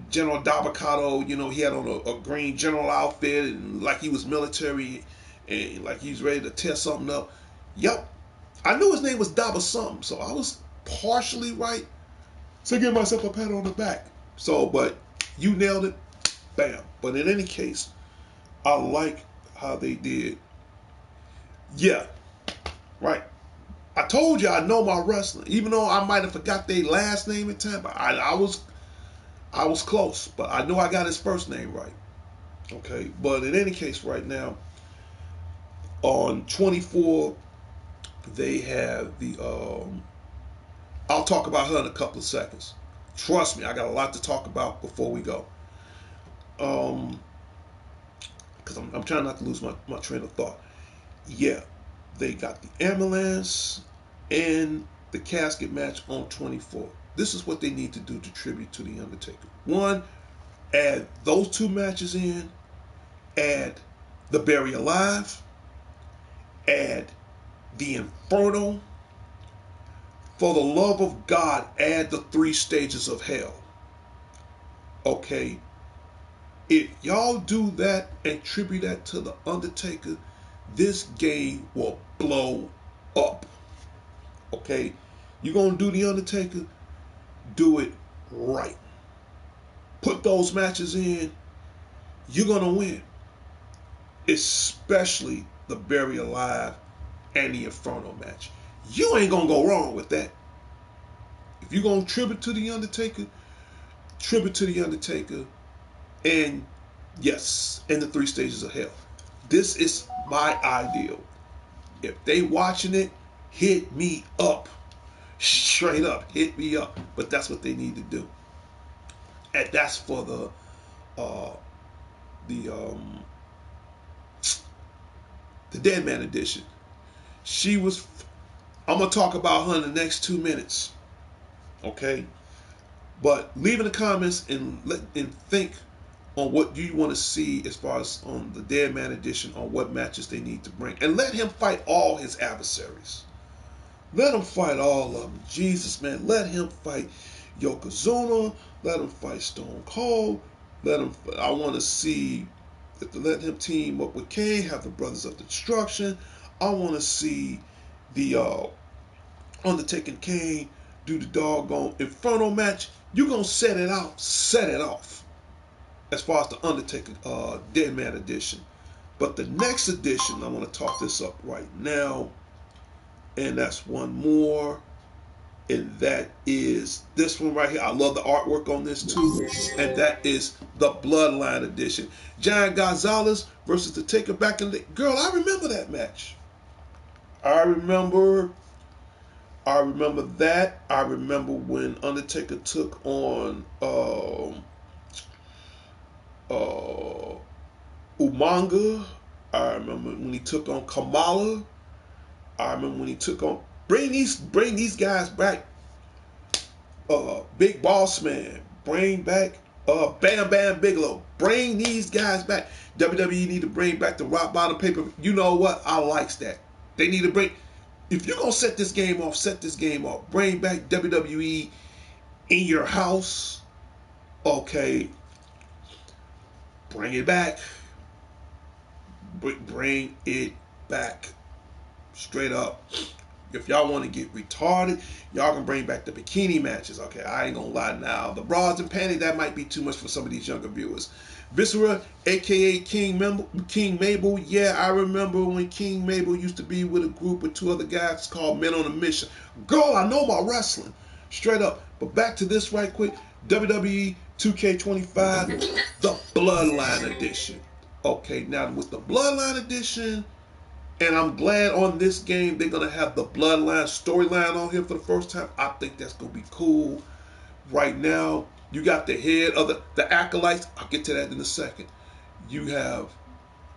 General Dabakato, he had on a green general outfit, and like he was military, and like he's ready to tear something up. Yep, I knew his name was Daba something, so I was partially right. So give myself a pat on the back. So, but you nailed it, bam. But in any case, I like how they did. Yeah, right. I told you I know my wrestling, even though I might have forgot their last name in time. But I was close, but I know I got his first name right. Okay, but in any case, right now on 24, they have the. I'll talk about her in a couple of seconds. Trust me, I got a lot to talk about before we go. Because I'm trying not to lose my train of thought. yeah, they got the ambulance and the casket match on 24. This is what they need to do to tribute to the Undertaker. One, add those two matches in, add the Bury Alive, add the Inferno. For the love of God, add the 3 stages of hell. Okay? If y'all do that and tribute that to the Undertaker, this game will blow up. Okay? You're going to do the Undertaker, do it right. Put those matches in, you're going to win. Especially the Bury Alive and the Inferno match. You ain't going to go wrong with that. If you're going to tribute to the Undertaker, tribute to the Undertaker, and yes, in the 3 stages of hell. This is my ideal. If they watching it, hit me up. Straight up, hit me up. But that's what they need to do. And that's for the Dead Man edition. She was. I'm gonna talk about her in the next 2 minutes. Okay, but leave in the comments and think on what you want to see as far as on the Dead Man edition, on what matches they need to bring, and let him fight all his adversaries. Let him fight all of them. Jesus, man, let him fight Yokozuna. Let him fight Stone Cold. Let him. I want to see. Let him team up with Kane. Have the Brothers of Destruction. I want to see the Undertaker Kane do the doggone Inferno match. You're gonna set it out, set it off. As far as the Undertaker Dead Man edition. But the next edition, I want to talk this up right now. And that's one more. And that is this one right here. I love the artwork on this too. And that is the Bloodline edition. Giant Gonzalez versus the Taker back in the... Girl, I remember that match. I remember that. I remember when Undertaker took on Umaga. I remember when he took on Kamala. I remember when he took on bring these guys back. Big Boss Man, bring back Bam Bam Bigelow. Bring these guys back. WWE need to bring back the Rock Bottom paper. You know what? I likes that. They need to bring. If you're gonna set this game off, set this game off. Bring back WWE in your house. Okay. Bring it back. Bring it back. Straight up. If y'all want to get retarded, y'all can bring back the bikini matches. Okay, I ain't gonna lie now. The bras and panties, that might be too much for some of these younger viewers. Viscera, aka King Mabel. Yeah, I remember when King Mabel used to be with a group with 2 other guys called Men on a Mission. Girl, I know my wrestling. Straight up. But back to this right quick. WWE 2K25, the Bloodline Edition. Okay, now with the Bloodline Edition, and I'm glad on this game they're going to have the Bloodline storyline on here for the first time. I think that's going to be cool. Right now, you got the head of the Acolytes. I'll get to that in a second. You have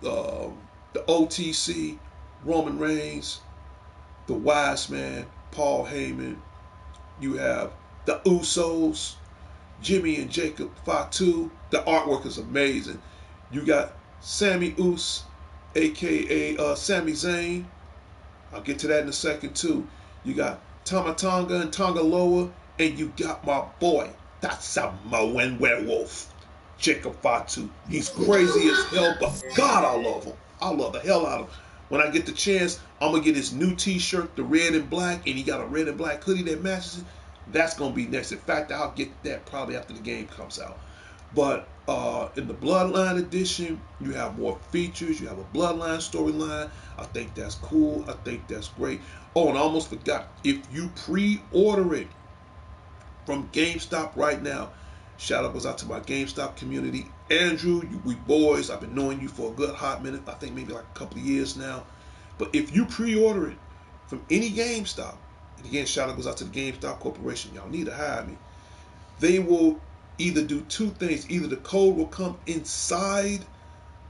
the OTC, Roman Reigns, the Wise Man, Paul Heyman. You have the Usos, Jimmy and Jacob Fatu. The artwork is amazing. You got Sammy Us, a.k.a. Sami Zayn. I'll get to that in a second, too. You got Tama Tonga and Tonga Loa. And you got my boy, that Samoan werewolf, Jacob Fatu. He's crazy as hell, but God, I love him. I love the hell out of him. When I get the chance, I'm going to get his new t-shirt, the red and black, and he got a red and black hoodie that matches it. That's going to be next. In fact, I'll get that probably after the game comes out. But in the Bloodline edition, you have more features. You have a Bloodline storyline. I think that's cool. I think that's great. Oh, and I almost forgot. If you pre-order it from GameStop right now, shout out goes out to my GameStop community. Andrew, we boys. I've been knowing you for a good hot minute. I think maybe like a couple of years now. But if you pre-order it from any GameStop, and again, shout out goes out to the GameStop Corporation. Y'all need to hire me. They will either do 2 things. Either the code will come inside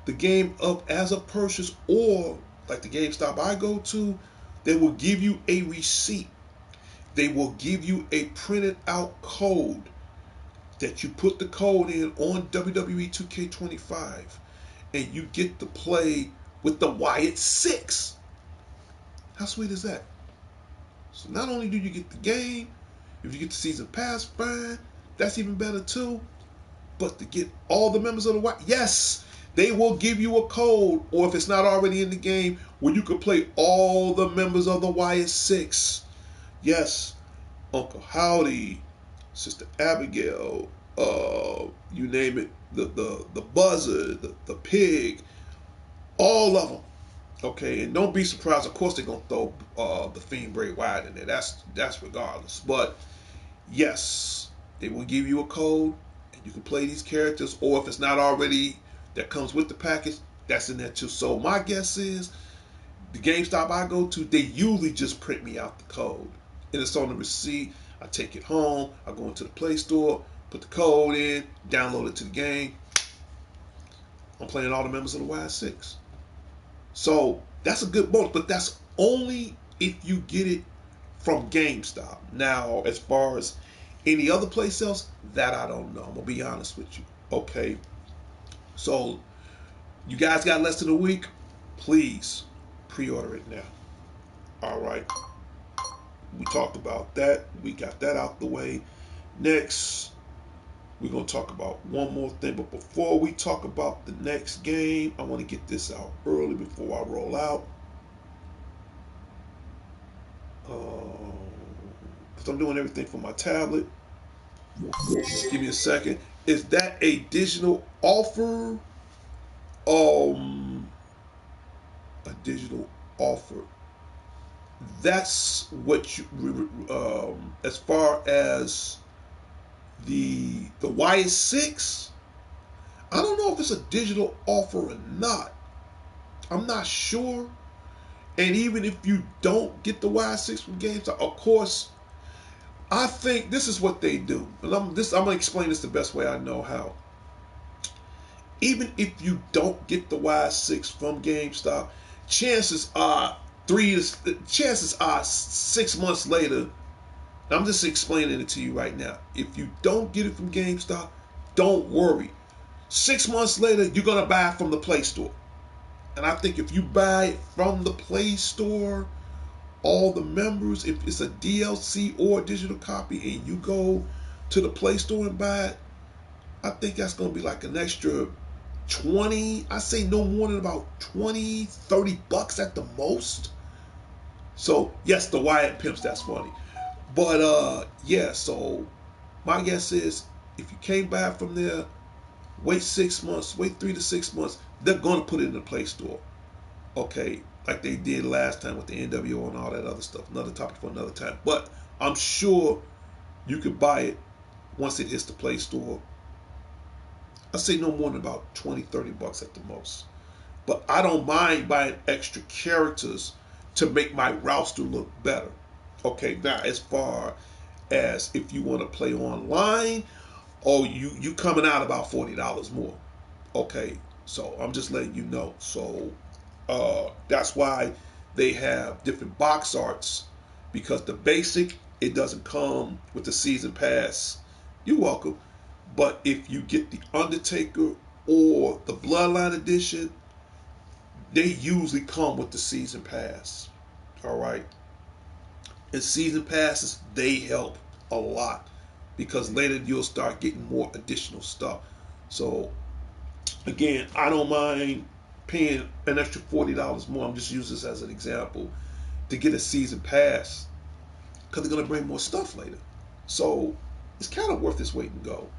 the game up as a purchase, or like the GameStop I go to, they will give you a receipt. They will give you a printed out code that you put the code in on WWE 2K25, and you get to play with the Wyatt 6. How sweet is that? So not only do you get the game, if you get the season pass, fine. That's even better too. But to get all the members of the Wyatt, yes, they will give you a code, or if it's not already in the game, where you can play all the members of the Wyatt 6. Yes, Uncle Howdy, Sister Abigail, you name it, the buzzer, the pig, all of them. Okay, and don't be surprised. Of course, they're gonna throw the Fiend Bray Wyatt in there. That's regardless. But yes, they will give you a code, and you can play these characters. Or if it's not already that comes with the package, that's in there too. So my guess is the GameStop I go to, they usually just print me out the code, and it's on the receipt. I take it home. I go into the Play Store, put the code in, download it to the game. I'm playing all the members of the Y6. So that's a good bonus, but that's only if you get it from GameStop. Now, as far as any other place else, that I don't know. I'm gonna be honest with you. Okay, so you guys got less than a week. Please pre-order it now. All right. We talked about that. We got that out the way. Next, we're going to talk about one more thing. But before we talk about the next game, I want to get this out early before I roll out. Because I'm doing everything from my tablet. Just give me a second. Is that a digital offer? A digital offer. That's what you, as far as the Y6, I don't know if it's a digital offer or not. I'm not sure. And even if you don't get the Y6 from GameStop, of course, I think this is what they do. And I'm gonna explain this the best way I know how. Even if you don't get the Y6 from GameStop, chances are 6 months later. I'm just explaining it to you right now. If you don't get it from GameStop, don't worry. 6 months later, you're going to buy it from the Play Store. And I think if you buy it from the Play Store, all the members, if it's a DLC or a digital copy, and you go to the Play Store and buy it, I think that's going to be like an extra 20, I say no more than about 20, 30 bucks at the most. So, yes, the Wyatt Pimps, that's funny. But yeah, so my guess is if you came back from there, wait 6 months, wait 3 to 6 months, they're gonna put it in the Play Store. Okay, like they did last time with the NWO and all that other stuff. Another topic for another time. But I'm sure you could buy it once it hits the Play Store. I say no more than about 20, 30 bucks at the most. But I don't mind buying extra characters to make my roster look better. Okay, now as far as if you want to play online, oh, you coming out about $40 more. Okay, so I'm just letting you know. So that's why they have different box arts, because the basic, it doesn't come with the season pass. You're welcome. But if you get the Undertaker or the Bloodline edition, they usually come with the season pass. All right. And season passes, they help a lot, because later you'll start getting more additional stuff. So again, I don't mind paying an extra $40 more. I'm just using this as an example to get a season pass, because they're gonna bring more stuff later. So it's kind of worth its weight in gold.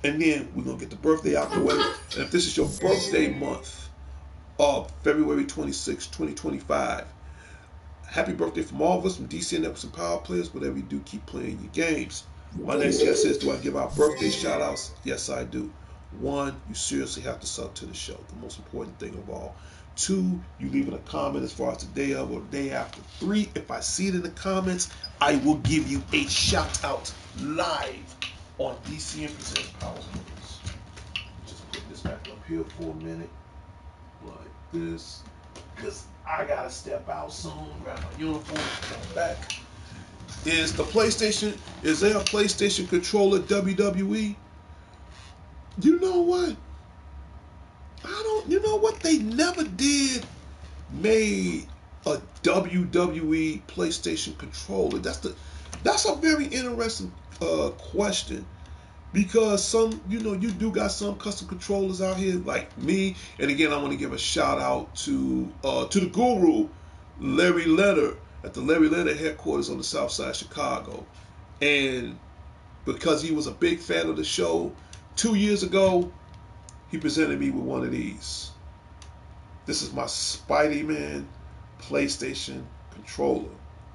And then we're gonna get the birthday out the way. And if this is your birthday month of February 26, 2025, happy birthday from all of us, from DC and Networks and Power Players. Whatever you do, keep playing your games. My next guest says, do I give out birthday shout outs? Yes, I do. 1, you seriously have to sub to the show, the most important thing of all. 2, you leave in a comment as far as the day of or the day after. 3, if I see it in the comments, I will give you a shout out live on DC and Present Power Players. Just put this back up here for a minute, like this. because I gotta step out soon, grab my uniform, come back. Is the PlayStation? Is there a PlayStation controller WWE? You know what? I don't. You know what? They never did made a WWE PlayStation controller. That's a very interesting question, because some, you do got some custom controllers out here like me. And again, I want to give a shout out to the guru, Larry Leonard, at the Larry Leonard headquarters on the south side of Chicago. And because he was a big fan of the show, 2 years ago, he presented me with one of these. This is my Spider-Man PlayStation controller.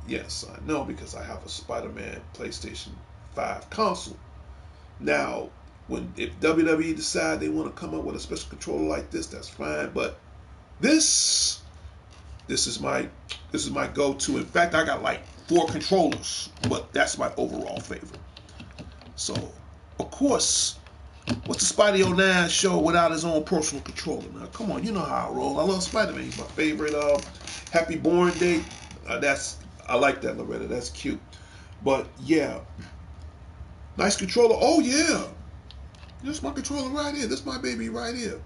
Yes, I know, because I have a Spider-Man PlayStation 5 console. Now, if WWE decide they want to come up with a special controller like this, that's fine. But this is my go-to. In fact, I got like 4 controllers, but that's my overall favorite. So, of course, what's the Spidey 09 show without his own personal controller? Now, come on, you know how I roll. I love Spider-Man. He's my favorite. Happy Born Day. I like that, Loretta. That's cute. But yeah, nice controller. Oh yeah, this is my controller right here. This is my baby right here.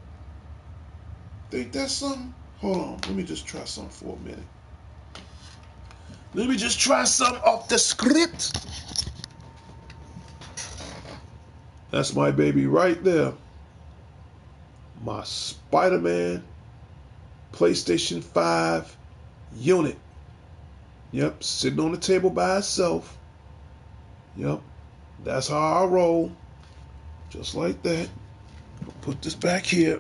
Think that's something? Hold on. Let me just try something for a minute. Let me just try something off the script. That's my baby right there. My Spider-Man PlayStation 5 unit. Yep, sitting on the table by itself. Yep, that's how I roll. Just like that. I'll put this back here.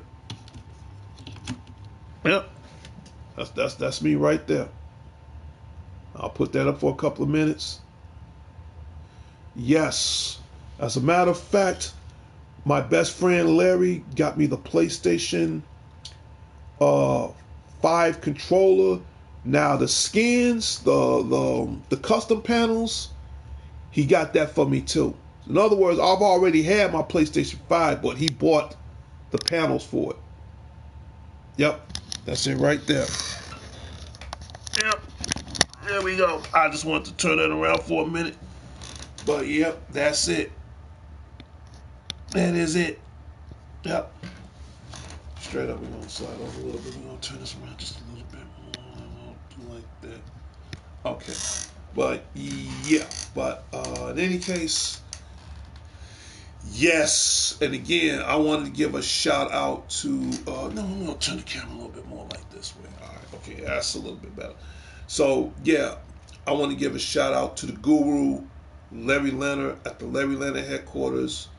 Yep, that's me right there. I'll put that up for a couple of minutes. Yes, as a matter of fact, my best friend Larry got me the PlayStation 5 controller. Now the skins, the custom panels, he got that for me too. In other words, I've already had my PlayStation 5, but he bought the panels for it. Yep, that's it right there. Yep, there we go. I just wanted to turn that around for a minute. But yep, that's it. That is it. Yep. Straight up, we're going to slide over a little bit. We're going to turn this around just a little bit more. Like that. Okay. But yeah. But in any case, yes. And again, I wanted to give a shout out to, no, I'm going to turn the camera a little bit more like this way. All right. Okay. That's a little bit better. So yeah, I want to give a shout out to the guru, Larry Leonard, at the Larry Leonard headquarters.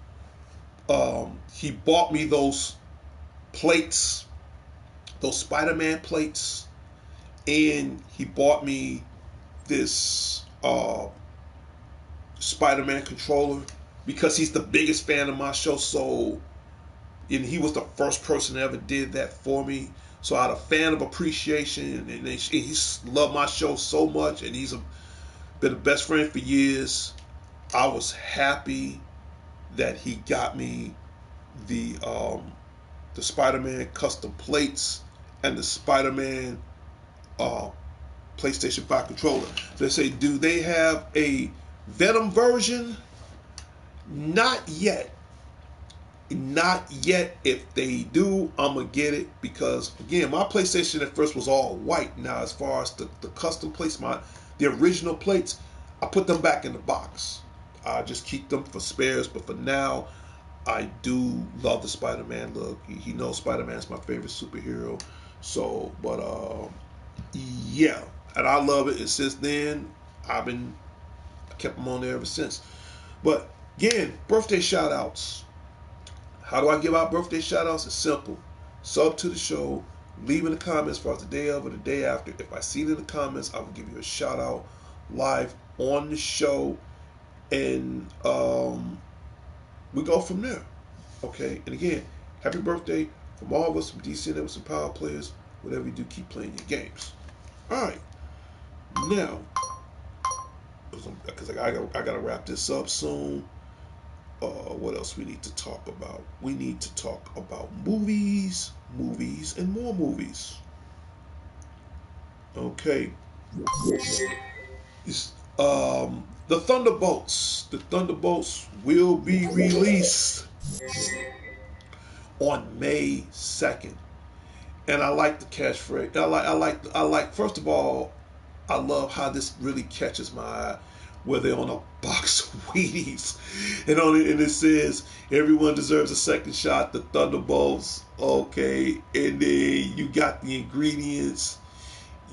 He bought me those plates, those Spider-Man plates, and he bought me this Spider-Man controller because he's the biggest fan of my show. So, and he was the first person that ever did that for me. So out of fan of appreciation, and he's loved my show so much, and he's been a best friend for years. I was happy that he got me the Spider-Man custom plates and the Spider-Man PlayStation 5 controller. They say, do they have a Venom version? Not yet. Not yet. If they do, I'm going to get it, because, again, my PlayStation at first was all white. Now, as far as the custom plates, the original plates, I put them back in the box. I just keep them for spares, but for now, I do love the Spider-Man look. He knows Spider-Man's my favorite superhero. So, but yeah, and I love it. And since then, I kept them on there ever since. But again, birthday shout outs. How do I give out birthday shout outs? It's simple. Sub to the show, leave in the comments for the day of or the day after. If I see it in the comments, I will give you a shout out live on the show. And we go from there. Okay, and again, happy birthday from all of us, from DC and some Power Players. Whatever you do, keep playing your games. All right, now, because I gotta wrap this up soon. What else we need to talk about? We need to talk about movies, and more movies. Okay. The Thunderbolts. The Thunderbolts will be released on May 2nd. And I like the catchphrase. I like. First of all, I love how this really catches my eye. Where they're on a box of Wheaties, and it says everyone deserves a second shot. The Thunderbolts, okay, and then you got the ingredients.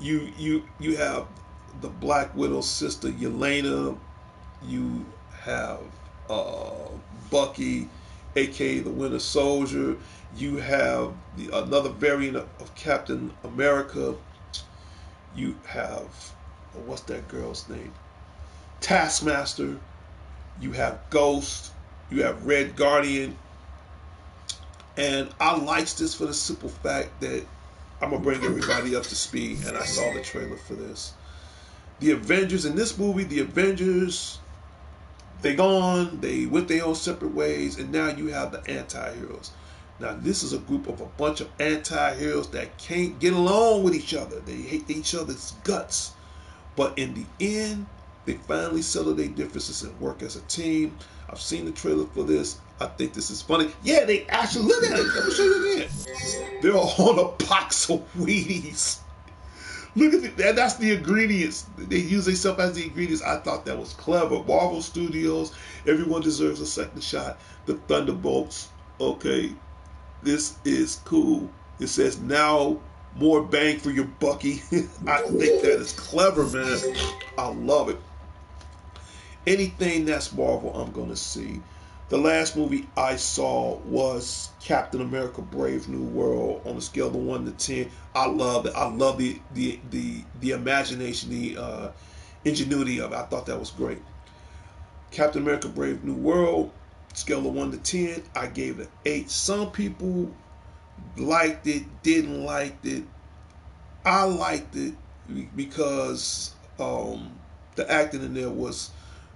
You have the Black Widow sister Yelena. You have uh, Bucky, aka the Winter Soldier. You have another variant of Captain America. You have what's that girl's name? Taskmaster. You have Ghost. You have Red Guardian. And I likes this for the simple fact that I'm gonna bring everybody up to speed. And I saw the trailer for this. The Avengers in this movie, the Avengers, they gone. They went their own separate ways, and now you have the anti-heroes. Now this is a group of a bunch of anti-heroes that can't get along with each other. They hate each other's guts. But in the end, they finally settle their differences and work as a team. I've seen the trailer for this. I think this is funny. Yeah, they actually look at it. Let me show you again. They're on a box of Wheaties. Look at that. That's the ingredients. They use themselves as the ingredients. I thought that was clever. Marvel Studios, everyone deserves a second shot. The Thunderbolts, okay, this is cool. It says now more bang for your Bucky. I think that is clever, man. I love it. Anything that's Marvel, I'm gonna see. The last movie I saw was Captain America: Brave New World. On a scale of 1 to 10, I love it. I love the imagination, the ingenuity of it. I thought that was great. Captain America: Brave New World. Scale of 1 to 10, I gave it an 8. Some people liked it, didn't like it. I liked it because the acting in there was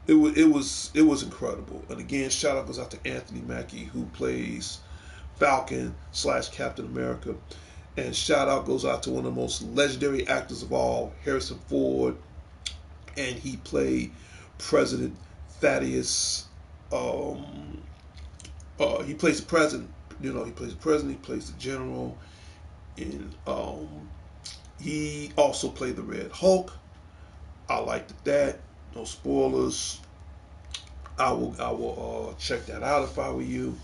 it was incredible. And again, shout out goes out to Anthony Mackie, who plays Falcon / Captain America, and shout out goes out to one of the most legendary actors of all, Harrison Ford, and he played President Thaddeus. He plays the president. You know, he plays the president. He plays the general, and he also played the Red Hulk. I liked that. No spoilers. I will check that out if I were you.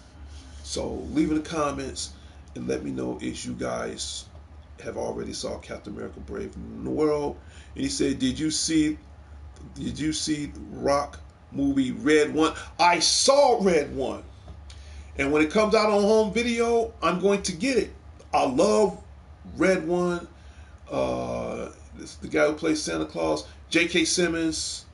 So leave in the comments and let me know if you guys have already saw Captain America: Brave New World. And he said, Did you see Rock movie Red One? I saw Red One. And when it comes out on home video, I'm going to get it. I love Red One. This the guy who plays Santa Claus, J.K. Simmons.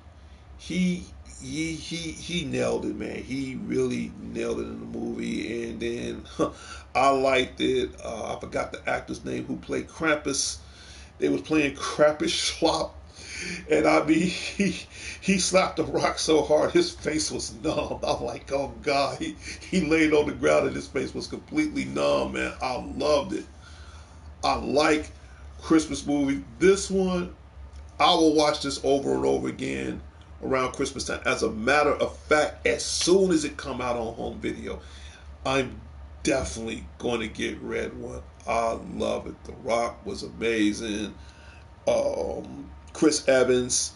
He nailed it, man. He really nailed it in the movie. And then I liked it. I forgot the actor's name who played Krampus. They was playing Krampus Schlop. And I mean, he slapped the rock so hard, his face was numb. I'm like, oh God. He laid on the ground and his face was completely numb, man. I loved it. I like Christmas movie. This one, I will watch this over and over again around Christmas time. As a matter of fact, as soon as it come out on home video, I'm definitely going to get Red One. I love it. The Rock was amazing. Chris Evans,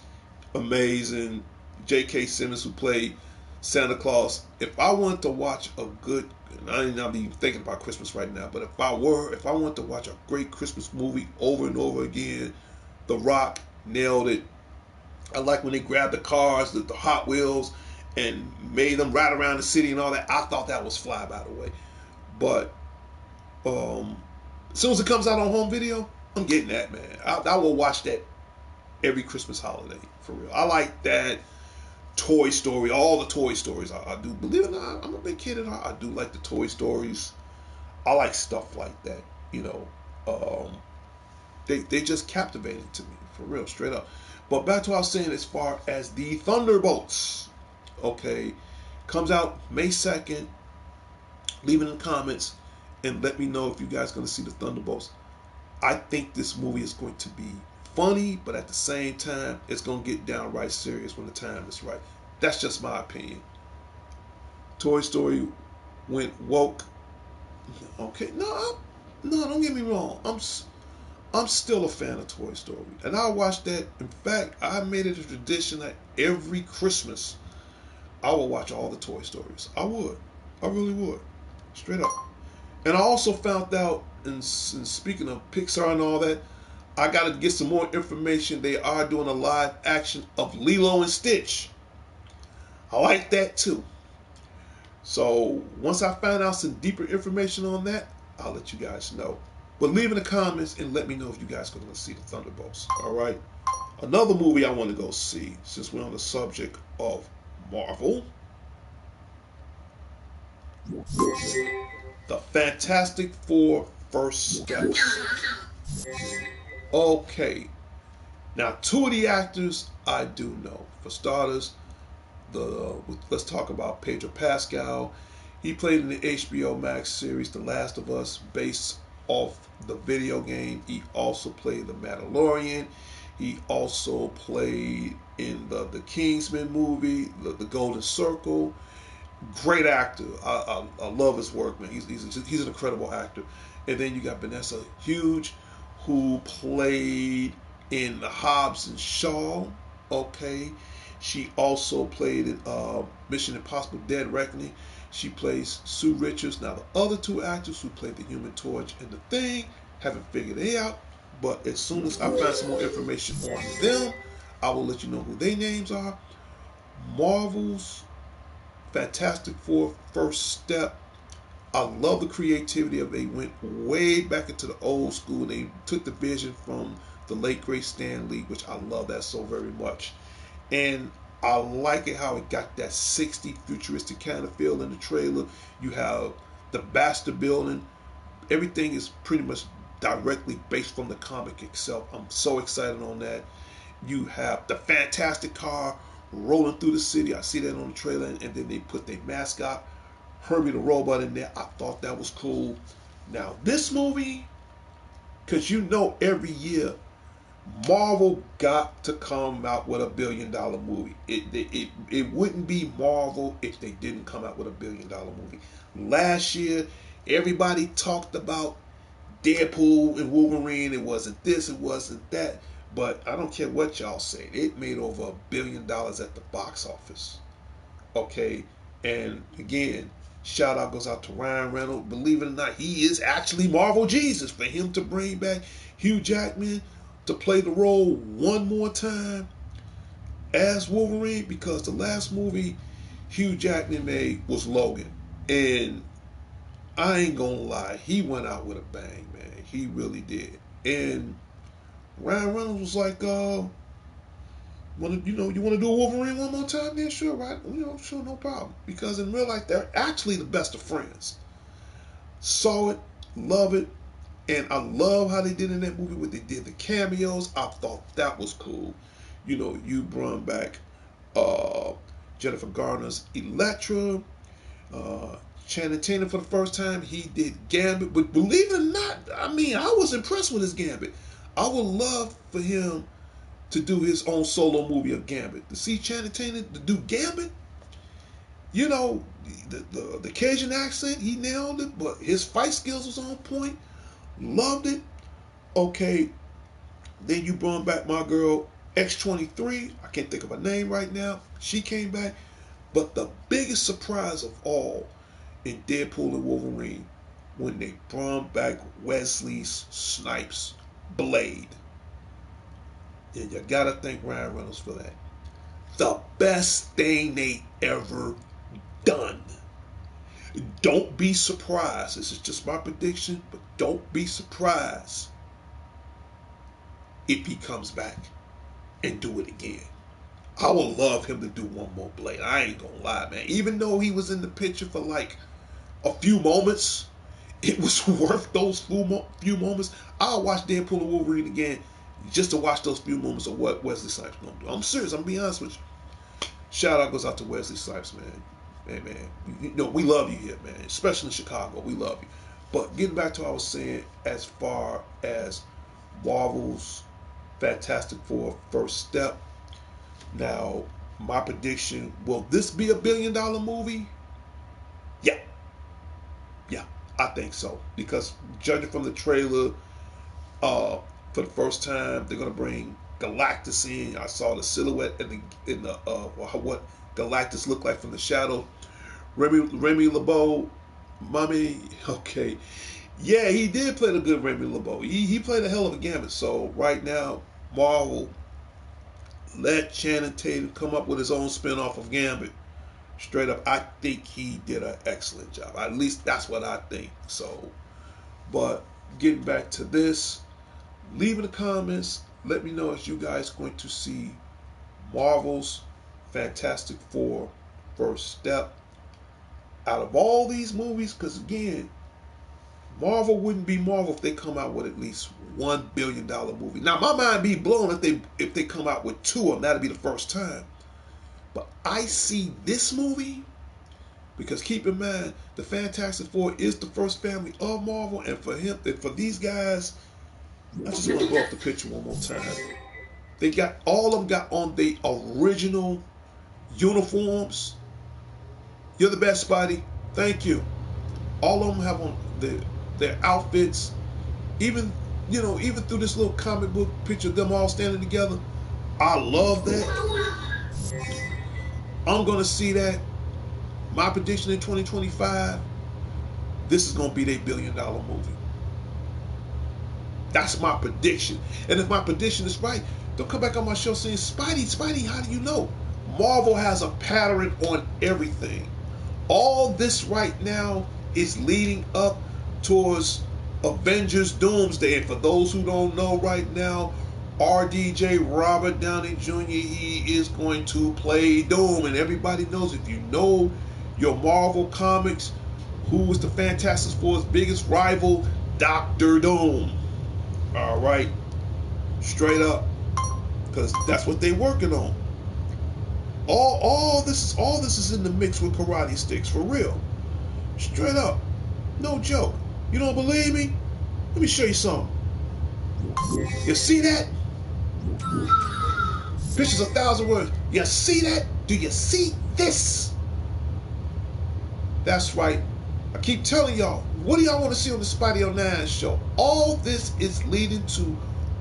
amazing. J.K. Simmons, who played Santa Claus. If I wanted to watch a good, and I ain't not even thinking about Christmas right now, but if I wanted to watch a great Christmas movie over and over again, The Rock nailed it. I like when they grabbed the cars, the Hot Wheels, and made them ride around the city and all that. I thought that was fly, by the way. But as soon as it comes out on home video, I'm getting that, man. I will watch that every Christmas holiday, for real. I like that. Toy Story, all the Toy Stories. I do. Believe it or not, I'm a big kid and I do like the Toy Stories. I like stuff like that, you know. They just captivated to me, for real, straight up. But back to what I was saying as far as the Thunderbolts, okay, comes out May 2nd. Leave it in the comments and let me know if you guys are going to see the Thunderbolts. I think this movie is going to be funny, but at the same time, it's gonna get downright serious when the time is right. That's just my opinion. Toy Story went woke. Okay, no, don't get me wrong. I'm still a fan of Toy Story, and I watch that. In fact, I made it a tradition that every Christmas I will watch all the Toy Stories. I would, I really would, straight up. And I also found out, and speaking of Pixar and all that, I got to get some more information. They are doing a live action of Lilo and Stitch. I like that too. So once I find out some deeper information on that, I'll let you guys know. But leave in the comments and let me know if you guys are going to see the Thunderbolts. All right. Another movie I want to go see, since we're on the subject of Marvel, The Fantastic Four First Steps. Okay. Now, two of the actors I do know. For starters, let's talk about Pedro Pascal. He played in the HBO Max series The Last of Us, based off the video game. He also played the Mandalorian. He also played in the Kingsman movie, the Golden Circle. Great actor. I love his work, man. He's an incredible actor. And then you got Vanessa Hudgens, who played in the Hobbs and Shaw. Okay. She also played in Mission Impossible Dead Reckoning. She plays Sue Richards. Now, the other two actors who played the Human Torch and the Thing haven't figured it out. But as soon as I find some more information on them, I will let you know who their names are. Marvel's Fantastic Four First Step. I love the creativity of it. They went way back into the old school. They took the vision from the late great Stan Lee, which I love that so very much. And I like it how it got that 60 futuristic kind of feel in the trailer. You have the Bastille building. Everything is pretty much directly based from the comic itself. I'm so excited on that. You have the Fantastic car rolling through the city. I see that on the trailer, and then they put their mascot, Herbie the Robot, in there. I thought that was cool. Now, this movie, because you know every year Marvel got to come out with a $1 billion movie. It wouldn't be Marvel if they didn't come out with a $1 billion movie. Last year, everybody talked about Deadpool and Wolverine. It wasn't this, it wasn't that. But I don't care what y'all say. It made over $1 billion at the box office. Okay, and again, shout out goes out to Ryan Reynolds. Believe it or not, he is actually Marvel Jesus. For him to bring back Hugh Jackman to play the role one more time as Wolverine, because the last movie Hugh Jackman made was Logan, and I ain't gonna lie, he went out with a bang, man. He really did. And Ryan Reynolds was like, you want to do a Wolverine one more time? Then sure, right? Sure, no problem. Because in real life, they're actually the best of friends. Saw it, love it, and I love how they did in that movie. What they did, the cameos, I thought that was cool. You brought back uh, Jennifer Garner's Elektra. Channing Tatum for the first time, he did Gambit. But believe it or not, I was impressed with his Gambit. I would love for him to do his own solo movie of Gambit. To see Channing Tatum to do Gambit, the Cajun accent, he nailed it, but his fight skills was on point. Loved it. Okay, then you brought back my girl X-23. I can't think of her name right now. She came back. But the biggest surprise of all in Deadpool and Wolverine, when they brought back Wesley Snipes' Blade. And you gotta thank Ryan Reynolds for that. The best thing they ever done. Don't be surprised. This is just my prediction, but don't be surprised if he comes back and do it again. I would love him to do one more Blade. I ain't gonna lie, man. Even though he was in the picture for like a few moments, it was worth those few moments. I'll watch Deadpool and Wolverine again just to watch those few moments of what Wesley Snipes gonna do. I'm serious. I'm being honest with you. Shout out goes out to Wesley Snipes, man. Hey, man, we love you here, man. Especially in Chicago, we love you. But getting back to what I was saying, as far as Marvel's Fantastic Four First Step. Now, my prediction, will this be a $1 billion movie? Yeah. Yeah, I think so. Because judging from the trailer, for the first time, they're gonna bring Galactus in. I saw the silhouette in the what Galactus looked like from the shadow. Remy LeBeau, mommy, okay, yeah, he did play the good Remy LeBeau. He played a hell of a gambit. So right now, Marvel, let Channing Tatum come up with his own spin-off of Gambit. Straight up, I think he did an excellent job. At least that's what I think. So, but getting back to this, leave in the comments. Let me know if you guys going to see Marvel's Fantastic Four First Step. Out of all these movies, because again, Marvel wouldn't be Marvel if they come out with at least $1 billion movie. Now my mind be blown if they come out with two of them. That'd be the first time. But I see this movie, because keep in mind, the Fantastic Four is the first family of Marvel, and for these guys, I just want to go up the picture one more time. They got all of them got on the original uniforms. You're the best, Spidey. Thank you. All of them have on their outfits. Even even through this little comic book picture of them all standing together. I love that. I'm gonna see that. My prediction in 2025, this is gonna be their $1 billion movie. That's my prediction. And if my prediction is right, don't come back on my show saying, Spidey, how do you know? Marvel has a pattern on everything. All this right now is leading up towards Avengers Doomsday. And for those who don't know right now, RDJ, Robert Downey Jr., he is going to play Doom. And everybody knows, if you know your Marvel comics, who was the Fantastic Four's biggest rival? Dr. Doom. All right, straight up, because that's what they're working on. All this is in the mix with karate sticks, for real. Straight up, no joke. You don't believe me? Let me show you something. You see that? Pictures 1,000 words. You see that? Do you see this? That's right. I keep telling y'all, what do y'all want to see on the Spidey 09 show? All this is leading to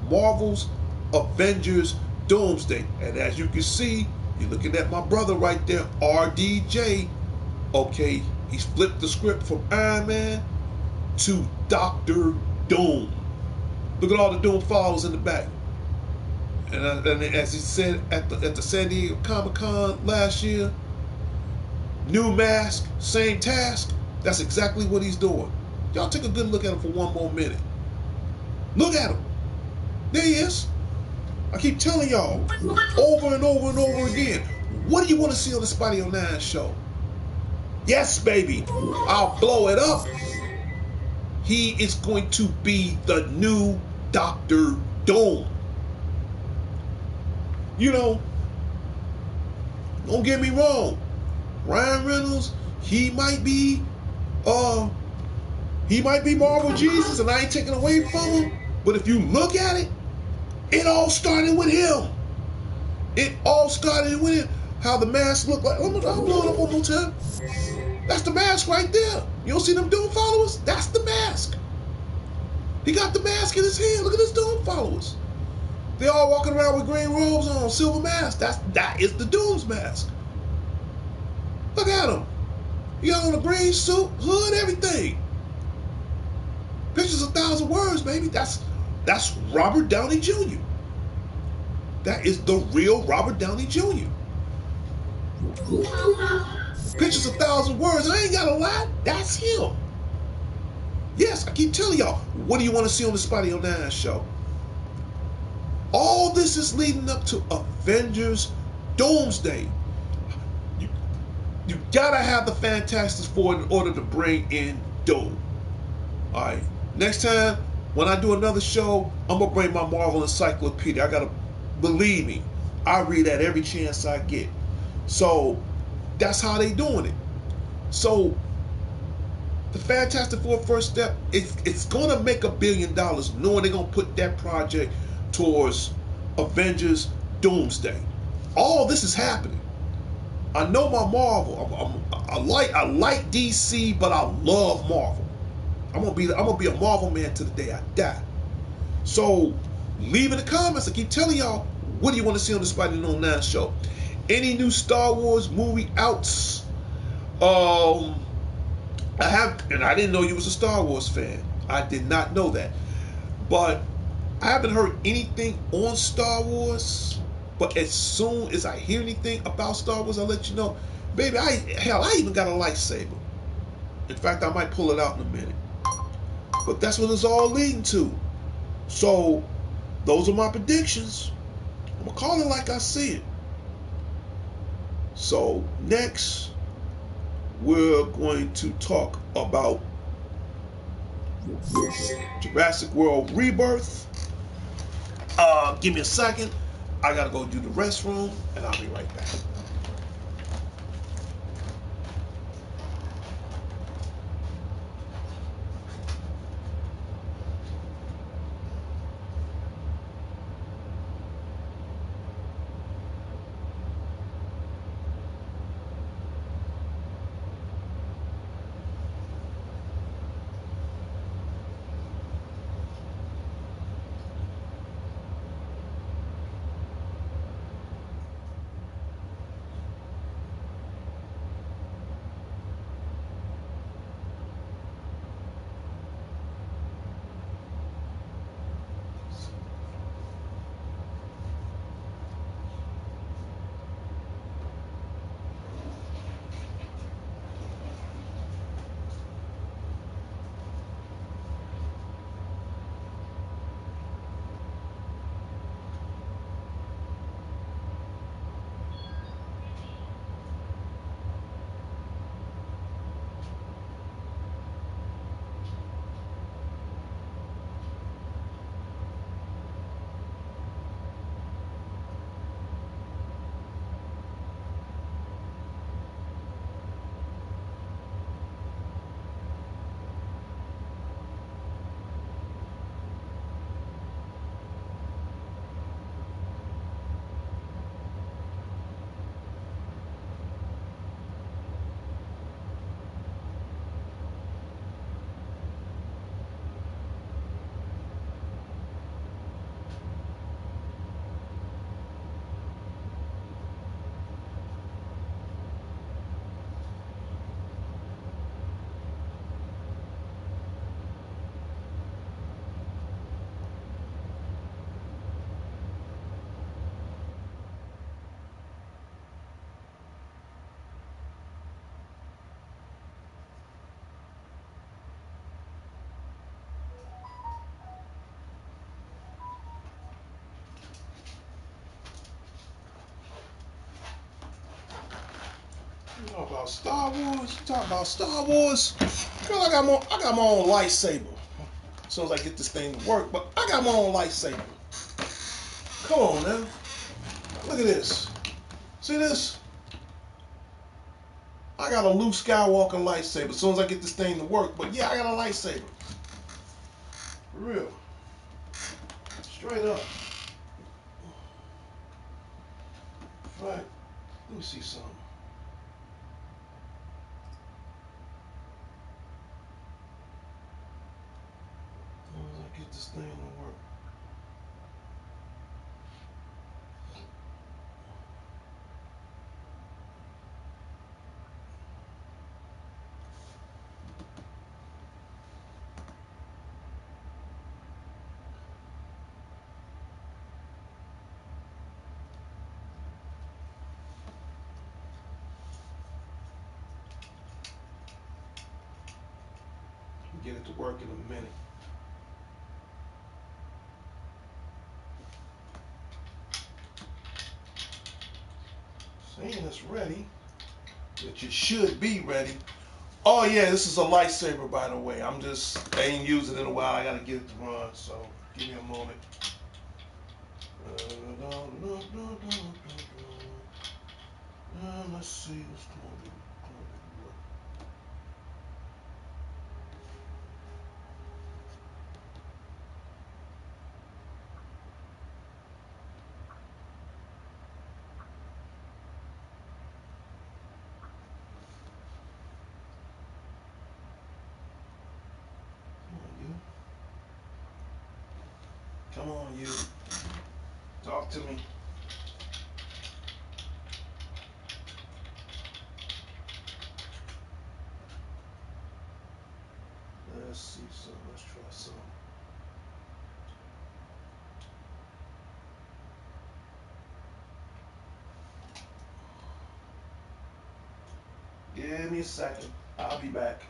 Marvel's Avengers Doomsday. And as you can see, you're looking at my brother right there, RDJ. Okay, he's flipped the script from Iron Man to Dr. Doom. Look at all the Doom followers in the back. And as he said at the San Diego Comic-Con last year, new mask, same task. That's exactly what he's doing. Y'all take a good look at him for one more minute. Look at him. There he is. I keep telling y'all over and over and over again. What do you want to see on the Spidey 09 show? Yes, baby. I'll blow it up. He is going to be the new Dr. Doom. You know, don't get me wrong. Ryan Reynolds, he might be Marvel Jesus, and I ain't taking away from him. But if you look at it, it all started with him. It all started with him. How the mask looked like. I'll blow it up one more time. That's the mask right there. You don't see them Doom followers? That's the mask. He got the mask in his hand. Look at his Doom followers. They all walking around with green robes on, silver masks. That is the Doom's mask. Look at him. He got on a green suit, hood, everything. Pictures 1,000 words, baby. That's Robert Downey Jr. That is the real Robert Downey Jr. Pictures 1,000 words. I ain't got a lie. That's him. Yes, I keep telling y'all. What do you want to see on the Spidey 09 show? All this is leading up to Avengers Doomsday. You gotta have the Fantastic Four in order to bring in Doom. Alright. Next time, when I do another show, I'm gonna bring my Marvel Encyclopedia. I gotta believe me. I read that every chance I get. So that's how they doing it. So the Fantastic Four First Step, it's gonna make $1 billion, knowing they're gonna put that project towards Avengers Doomsday. All this is happening. I know my Marvel. I like DC, but I love Marvel. I'm gonna be a Marvel man to the day I die. So leave in the comments. I keep telling y'all, what do you want to see on the Spidey No 9 show? Any new Star Wars movie outs? I have, and I didn't know you was a Star Wars fan. I did not know that. But I haven't heard anything on Star Wars. But as soon as I hear anything about Star Wars, I'll let you know. Baby, I even got a lightsaber. In fact, I might pull it out in a minute. But that's what it's all leading to. So those are my predictions. I'm gonna call it like I see it. So next, we're going to talk about Jurassic World Rebirth. Give me a second. I gotta go do the restroom, and I'll be right back. You talk about Star Wars. You talk about Star Wars. Girl, I got my own lightsaber. As soon as I get this thing to work, but I got my own lightsaber. Come on now. Look at this. See this? I got a Luke Skywalker lightsaber. As soon as I get this thing to work, but yeah, I got a lightsaber. For real. Straight up. Right. Let me see something. As soon as I get this thing to work. Get it to work in a minute. Saying it's ready, that you should be ready. Oh yeah, this is a lightsaber, by the way. I ain't used it in a while. I gotta get it to run, so give me a moment. Let's see what's going on. Come on, you. Talk to me. Let's see some. Let's try some. Give me a second. I'll be back.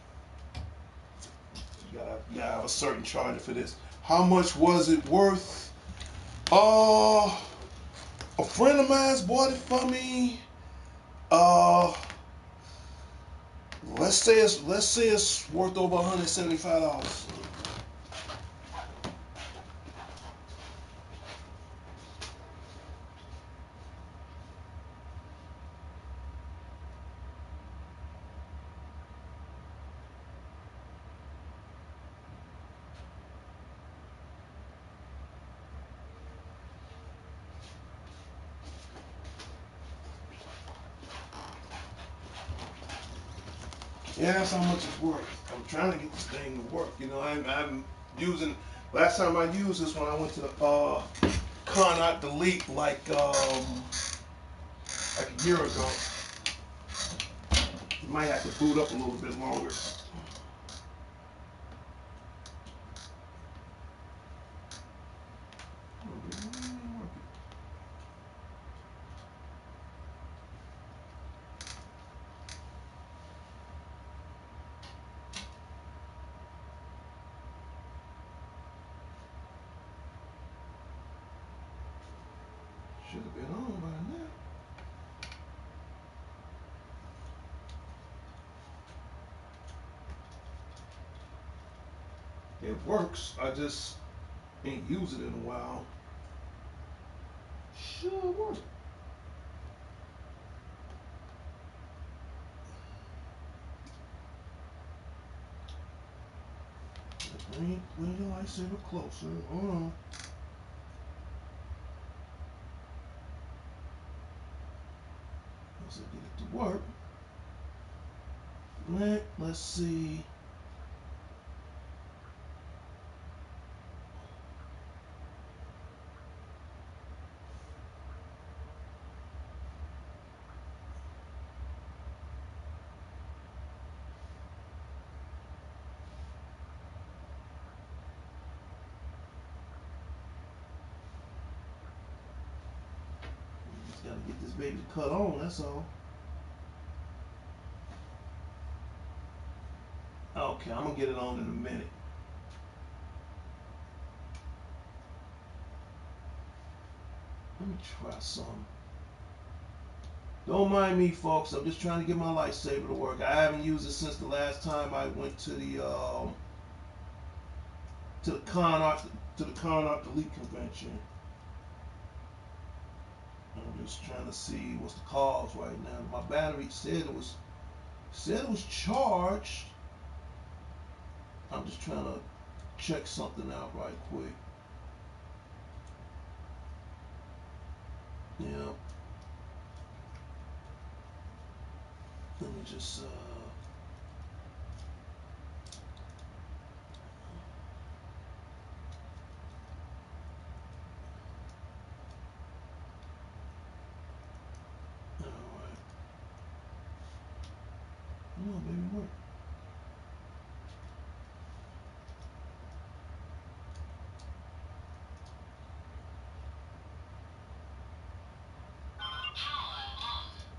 You gotta have a certain charger for this. How much was it worth? Uh, a friend of mine's bought it for me. Uh, let's say it's worth over $175. Yeah, that's how much it's worth. I'm trying to get this thing to work. You know, I'm using. Last time I used this one, I went to the Con Delete like a year ago. You might have to boot up a little bit longer. Should have been on by now. It works. I just ain't used it in a while. Sure works. Bring your lightsaber closer. Hold on. Let's get it to work. Let's see. Just gotta get this baby to cut on, that's all. Okay, I'm gonna get it on in a minute. Let me try some. Don't mind me, folks. I'm just trying to get my lightsaber to work. I haven't used it since the last time I went to the Con Art Delete convention. I'm just trying to see what's the cause right now. My battery said it was charged. I'm just trying to check something out right quick. Yeah. Let me just all right. Come on, baby, work.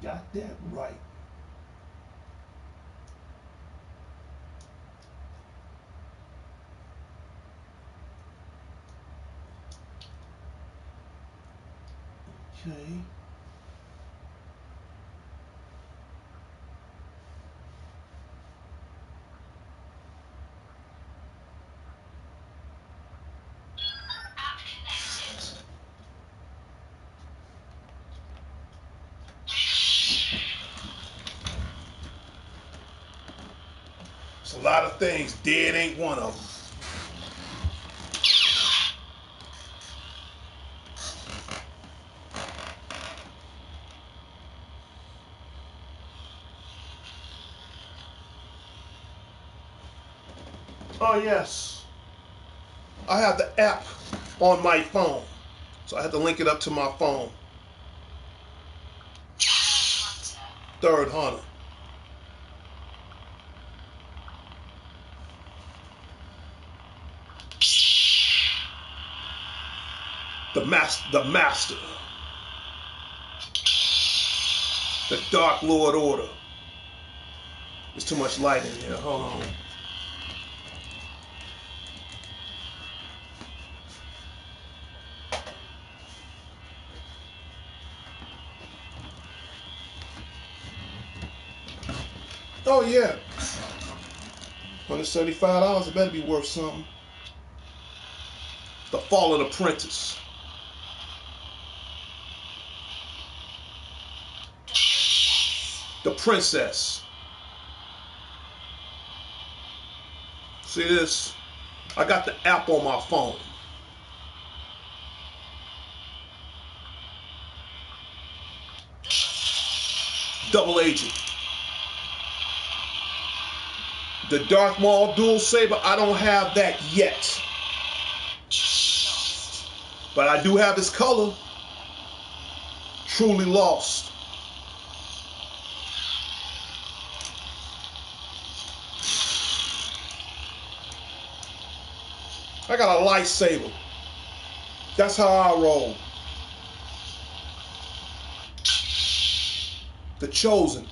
Got that right. Okay. It's a lot of things. Dead ain't one of them. Oh yes, I have the app on my phone. So I had to link it up to my phone. Third hunter. The master. The Dark Lord Order. There's too much light in here. Hold on. Oh yeah. $175, it better be worth something. The Fallen Apprentice. The Princess. See this? I got the app on my phone. Double Agent. The Darth Maul Dual Saber, I don't have that yet. But I do have his color. Truly Lost. I got a lightsaber. That's how I roll. The Chosen.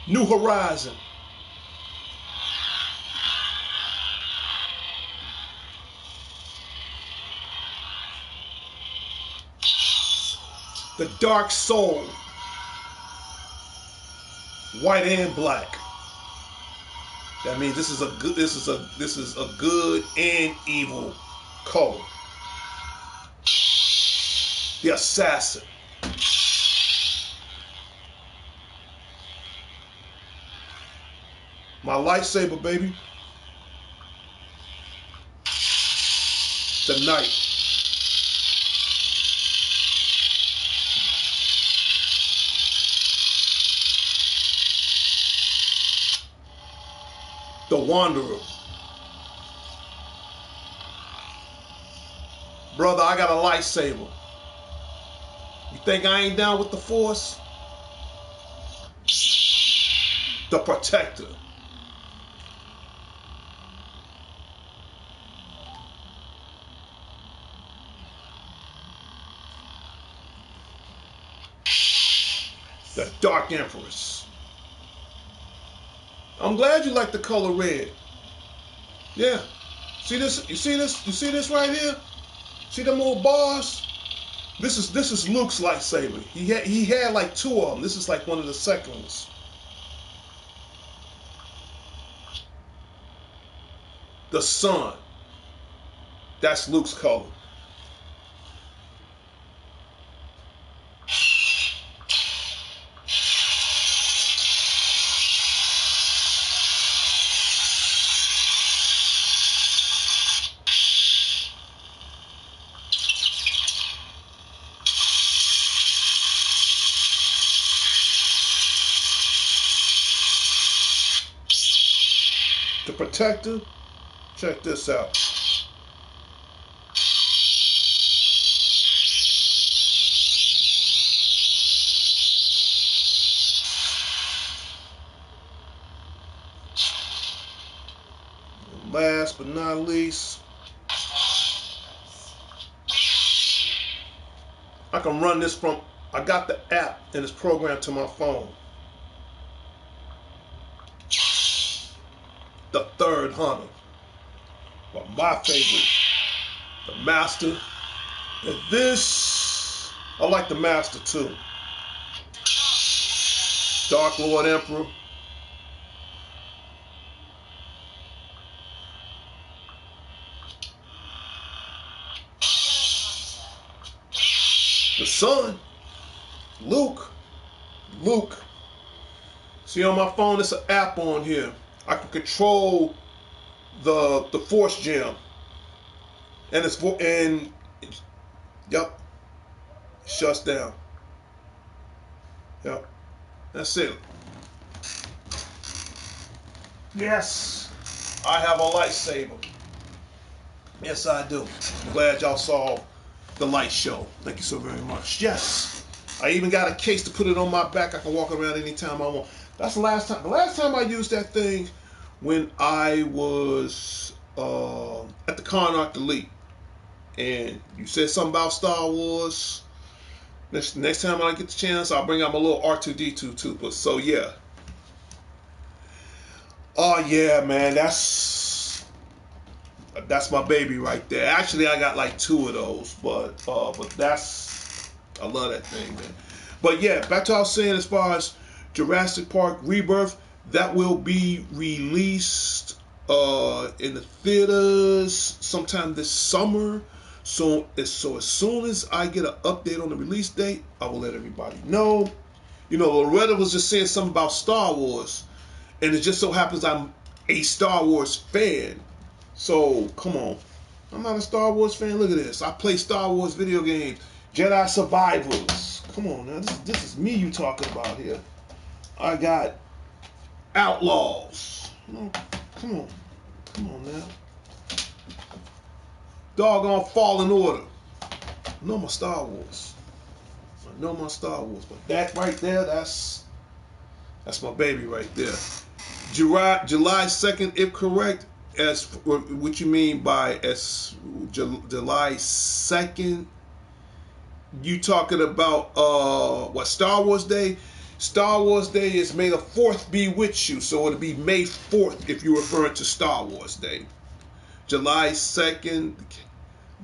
New Horizon. The Dark Soul. White and black. That means this is a good and evil color. The Assassin. My lightsaber, baby. The Knight. The Wanderer. Brother, I got a lightsaber. You think I ain't down with the Force? The Protector. The Dark Empress. I'm glad you like the color red. Yeah. See this? You see this? You see this right here? See them little bars? This is Luke's lightsaber. He had like two of them. This is like one of the second ones. The Sun. That's Luke's color. The Protector. Check this out. Last but not least, I can run this from, I got the app and it's programmed to my phone. The Third Hunter. But my favorite, the Master. And this, I like the Master too. Dark Lord Emperor. The Son. Luke. See on my phone, it's an app on here. I can control the Force Gem. And yep, it shuts down. Yep, that's it. Yes, I have a lightsaber. Yes, I do. I'm glad y'all saw the light show. Thank you so very much. Yes, I even got a case to put it on my back. I can walk around anytime I want. That's the last time. The last time I used that thing when I was at the Con Elite. And you said something about Star Wars. Next time I get the chance, I'll bring out my little R2D2 too. But so yeah. Oh yeah, man, that's my baby right there. Actually, I got like two of those, but that's I love that thing, man. But yeah, back to what I was saying as far as Jurassic Park Rebirth, that will be released in the theaters sometime this summer. So as soon as I get an update on the release date, I will let everybody know. You know, Loretta was just saying something about Star Wars, and it just so happens I'm a Star Wars fan. So come on, I'm not a Star Wars fan. Look at this. I play Star Wars video games, Jedi Survivors. Come on now, this is me you talking about here. I got Outlaws. Come on now. Doggone Fallen Order. I know my Star Wars. But that right there, that's my baby right there. July 2nd, if correct, as what you mean by as July 2nd, you talking about what, Star Wars Day? Star Wars Day is May the 4th be with you, so it'll be May 4th if you're referring to Star Wars Day. July 2nd,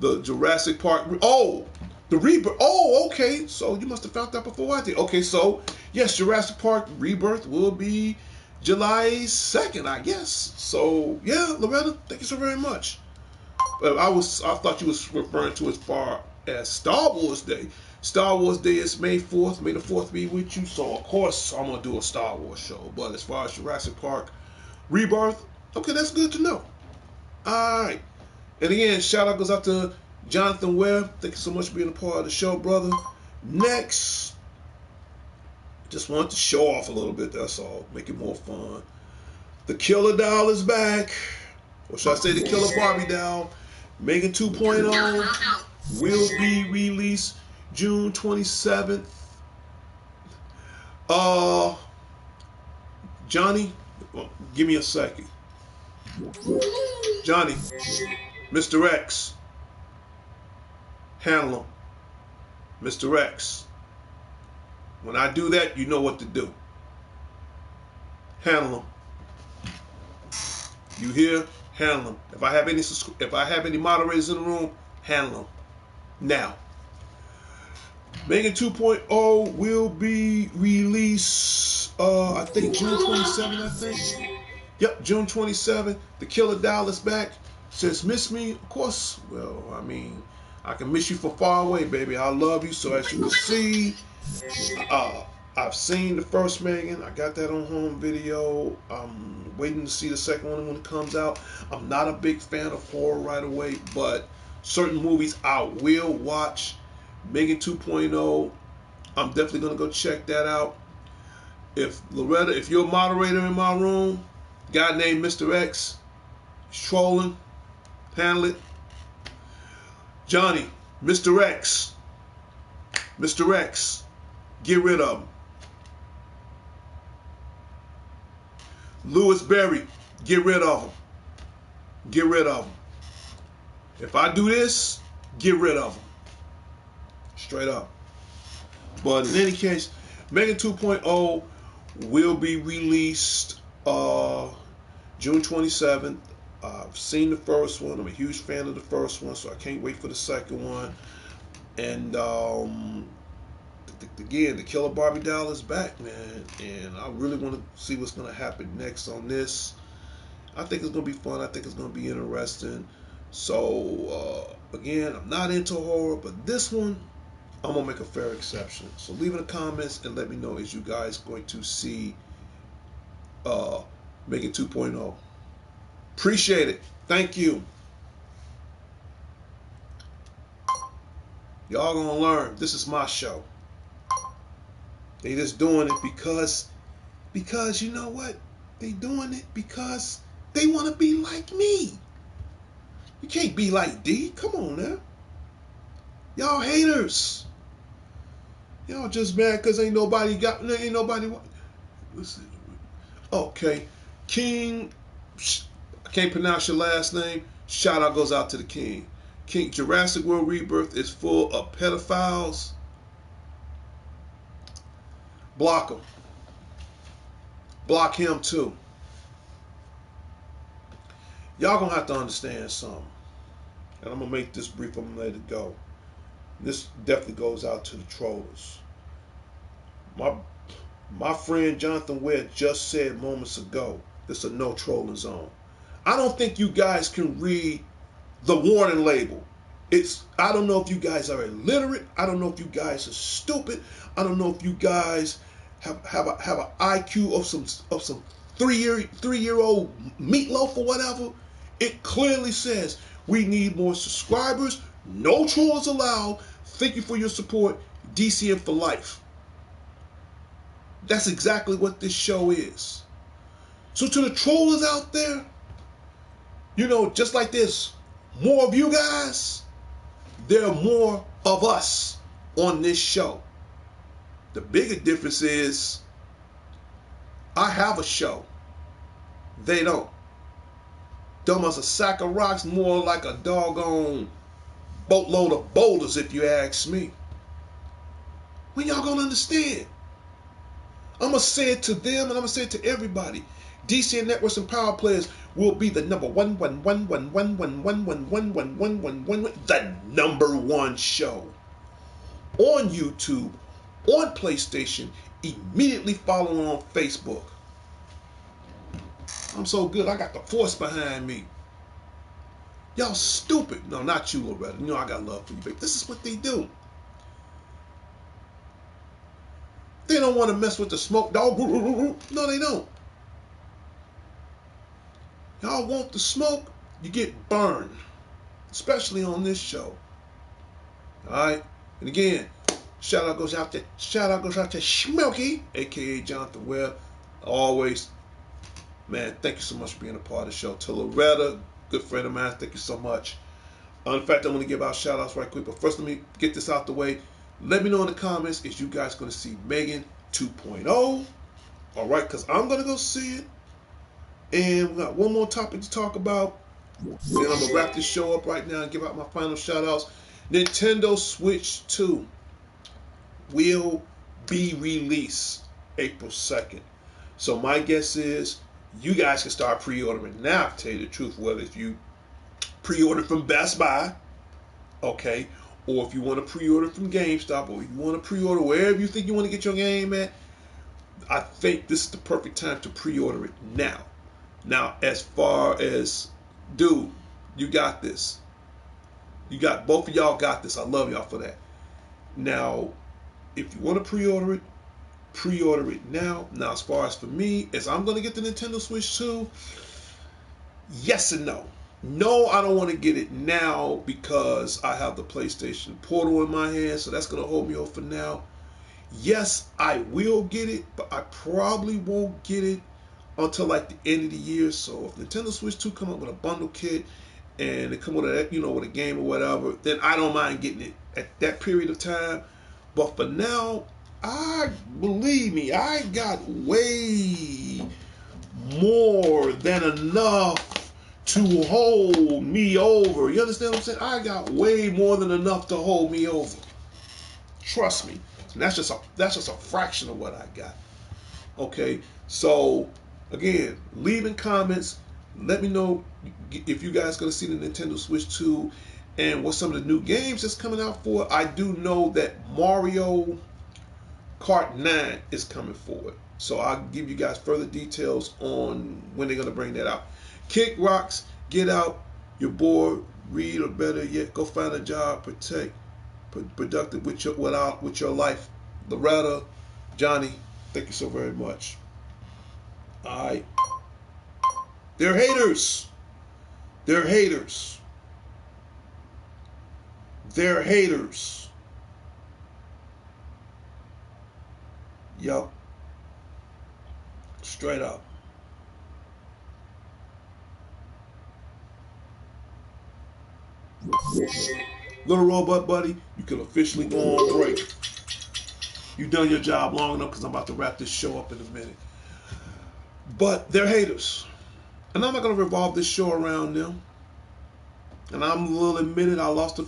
the Jurassic Park. Oh, the Rebirth. Oh, okay. So you must have found that before I did. Okay, so yes, Jurassic Park Rebirth will be July 2nd, I guess. So yeah, Loretta, thank you so very much. I thought you was referring to as far as Star Wars Day. Star Wars Day is May 4th. May the 4th be with you. So of course I'm gonna do a Star Wars show. But as far as Jurassic Park Rebirth, okay, that's good to know. Alright. And again, shout out goes out to Jonathan Webb. Thank you so much for being a part of the show, brother. Next, just wanted to show off a little bit, that's all. Make it more fun. The Killer Doll is back. Or should I say the Killer Barbie Doll. Megan 2.0 will be released June 27th. Johnny, give me a second. Johnny, Mr. X, handle him. Mr. X, when I do that, you know what to do. Handle him. You hear? Handle them. If I have any moderators in the room, handle them. Now, Megan 2.0 will be released, I think June 27th, I think. Yep, June 27th. The Killer Doll is back. Says, miss me? Of course. Well, I mean, I can miss you from far away, baby. I love you. So as you can see, I've seen the first Megan. I got that on home video. I'm waiting to see the second one when it comes out. I'm not a big fan of horror right away, but certain movies I will watch. Megan 2.0, I'm definitely going to go check that out. If Loretta, if you're a moderator in my room, guy named Mr. X, he's trolling, handle it. Johnny, Mr. X, get rid of him. Louis Berry, get rid of him. Get rid of him. If I do this, get rid of him. Straight up. But in any case, Megan 2.0 will be released June 27th. I've seen the first one. I'm a huge fan of the first one, so I can't wait for the second one. And again, the Killer Barbie Doll is back, man, and I really want to see what's going to happen next on this. I think it's going to be fun. I think it's going to be interesting. So again, I'm not into horror, but this one, I'm going to make a fair exception. So leave in the comments and let me know, is you guys going to see Megan 2.0? Appreciate it. Thank you. Y'all going to learn. This is my show. They just doing it because you know what? They doing it because they want to be like me. You can't be like D. Come on now. Y'all haters. Y'all just mad because ain't nobody. Listen. Okay. King, I can't pronounce your last name. Shout out goes out to the King. King, Jurassic World Rebirth is full of pedophiles. Block him. Block him too. Y'all gonna have to understand something. And I'm gonna make this brief, I'm gonna let it go. This definitely goes out to the trollers. My friend Jonathan Ware just said moments ago, it's a no trolling zone. I don't think you guys can read the warning label. I don't know if you guys are illiterate. I don't know if you guys are stupid. I don't know if you guys have an IQ of some three-year-old meatloaf or whatever. It clearly says we need more subscribers. No trolls allowed. Thank you for your support. DCM for life. That's exactly what this show is. So to the trollers out there, just like there's more of you guys, there are more of us on this show. The bigger difference is I have a show. They don't. Dumb as a sack of rocks, more like a doggone boatload of boulders, if you ask me. When y'all gonna understand? I'm gonna say it to them and I'm gonna say it to everybody. DCN Networks and Power Players will be the number the number one show on YouTube, on PlayStation, immediately following on Facebook. I'm so good, I got the force behind me. Y'all stupid. No, not you, Loretta. I got love for you, baby. This is what they do. They don't want to mess with the smoke dog. No, they don't. Y'all want the smoke, you get burned. Especially on this show. Alright? And again, shout out goes out to Smokey, aka Jonathan Webb. Always, man, thank you so much for being a part of the show. To Loretta, good friend of mine, thank you so much. In fact, I'm going to give out shout outs right quick, but first let me get this out the way. Let me know in the comments, is you guys going to see Megan 2.0? Alright, because I'm going to go see it. And we got one more topic to talk about. Then I'm going to wrap this show up right now and give out my final shout outs. Nintendo Switch 2 will be released April 2nd. So my guess is you guys can start pre-ordering now, to tell you the truth, whether if you pre-order from Best Buy, okay, or if you want to pre-order from GameStop, or you want to pre-order wherever you think you want to get your game at, I think this is the perfect time to pre-order it now. Now, as far as, dude, you got this. Both of y'all got this. I love y'all for that. Now, if you want to pre-order it now. Now, as far as for me, as I'm going to get the Nintendo Switch 2, yes and no. No, I don't want to get it now because I have the PlayStation Portal in my hand, so that's going to hold me off for now. Yes, I will get it, but I probably won't get it until like the end of the year. So if Nintendo Switch 2 come up with a bundle kit and it come with a game or whatever, then I don't mind getting it at that period of time. But for now, believe me, I got way more than enough to hold me over. You understand what I'm saying? I got way more than enough to hold me over. Trust me. And that's just a fraction of what I got. Okay, so again, leave in comments. Let me know if you guys gonna see the Nintendo Switch 2 and what some of the new games that's coming out for it. I do know that Mario Kart 9 is coming for it. So I'll give you guys further details on when they're gonna bring that out. Kick rocks, get out, you're bored, read, or better yet, go find a job, productive with your life. Loretta, Johnny, thank you so very much. Alright. They're haters. They're haters. They're haters. Yup. Straight up. Little robot buddy, you can officially go on break. You've done your job long enough because I'm about to wrap this show up in a minute. But they're haters. And I'm not going to revolve this show around them. And I'm will admit it, I lost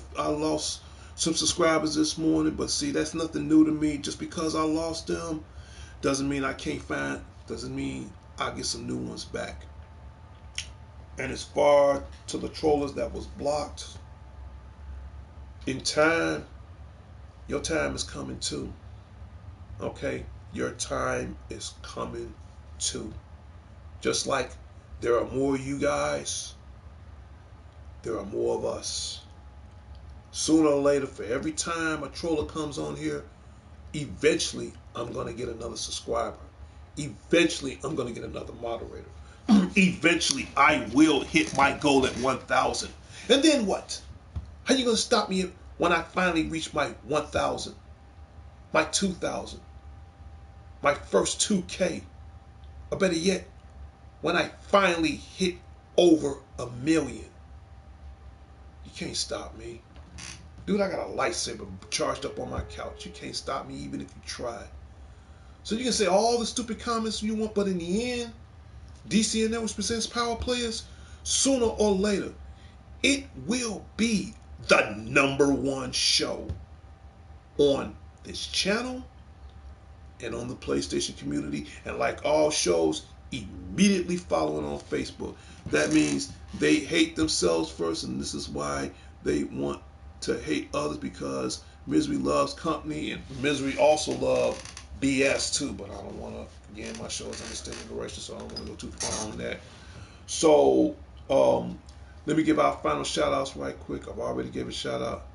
some subscribers this morning, but see, that's nothing new to me. Just because I lost them doesn't mean I can't find, doesn't mean I get some new ones back. And as far to the trollers that was blocked, in time, your time is coming too. Okay? Your time is coming too. Just like there are more of you guys, there are more of us. Sooner or later, for every time a troller comes on here, eventually I'm going to get another subscriber. Eventually I'm going to get another moderator. Eventually I will hit my goal at 1,000. And then what? How are you going to stop me when I finally reach my 1,000, my 2,000, my first 2K? Or better yet, when I finally hit over 1,000,000. You can't stop me. Dude, I got a lightsaber charged up on my couch. You can't stop me even if you try. So you can say all the stupid comments you want, but in the end, DCN Networks presents Power Players. Sooner or later, it will be the #1 show on this channel and on the PlayStation community. And like all shows, immediately following on Facebook. That means they hate themselves first, and this is why they want to hate others, because misery loves company, and misery also loves BS too. But I don't want to, again, my show is understanding direction, so I don't want to go too far on that. So let me give our final shout outs right quick. I've already gave a shout out.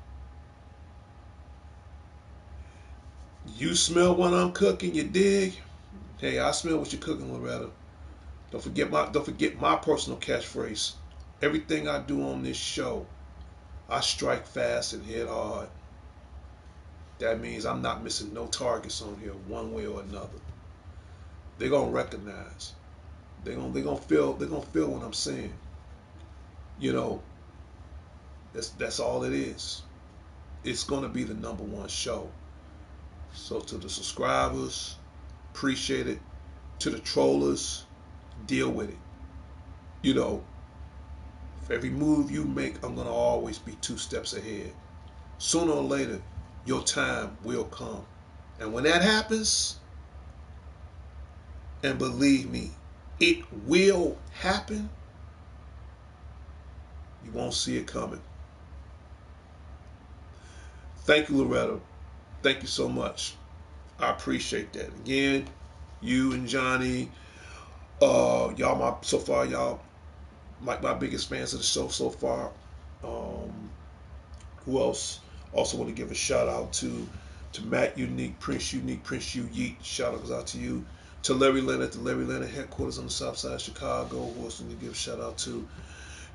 You smell what I'm cooking, you dig? Hey, I smell what you're cooking, Loretta. Don't forget my personal catchphrase. Everything I do on this show, I strike fast and hit hard. That means I'm not missing no targets on here, one way or another. They're gonna recognize. They're gonna feel what I'm saying. You know, that's all it is. It's gonna be the #1 show. So to the subscribers, appreciate it. To the trollers, deal with it. You know, for every move you make, I'm gonna always be 2 steps ahead. Sooner or later, your time will come. And when that happens, and believe me, it will happen, you won't see it coming. Thank you, Loretta. Thank you so much. I appreciate that. Again, you and Johnny, y'all my biggest fans of the show so far. Who else? Also want to give a shout out to Matt Unique, Prince U Yeet. Shout out goes out to you. To Larry Leonard at the Larry Leonard headquarters on the south side of Chicago. Who else want to give a shout out to?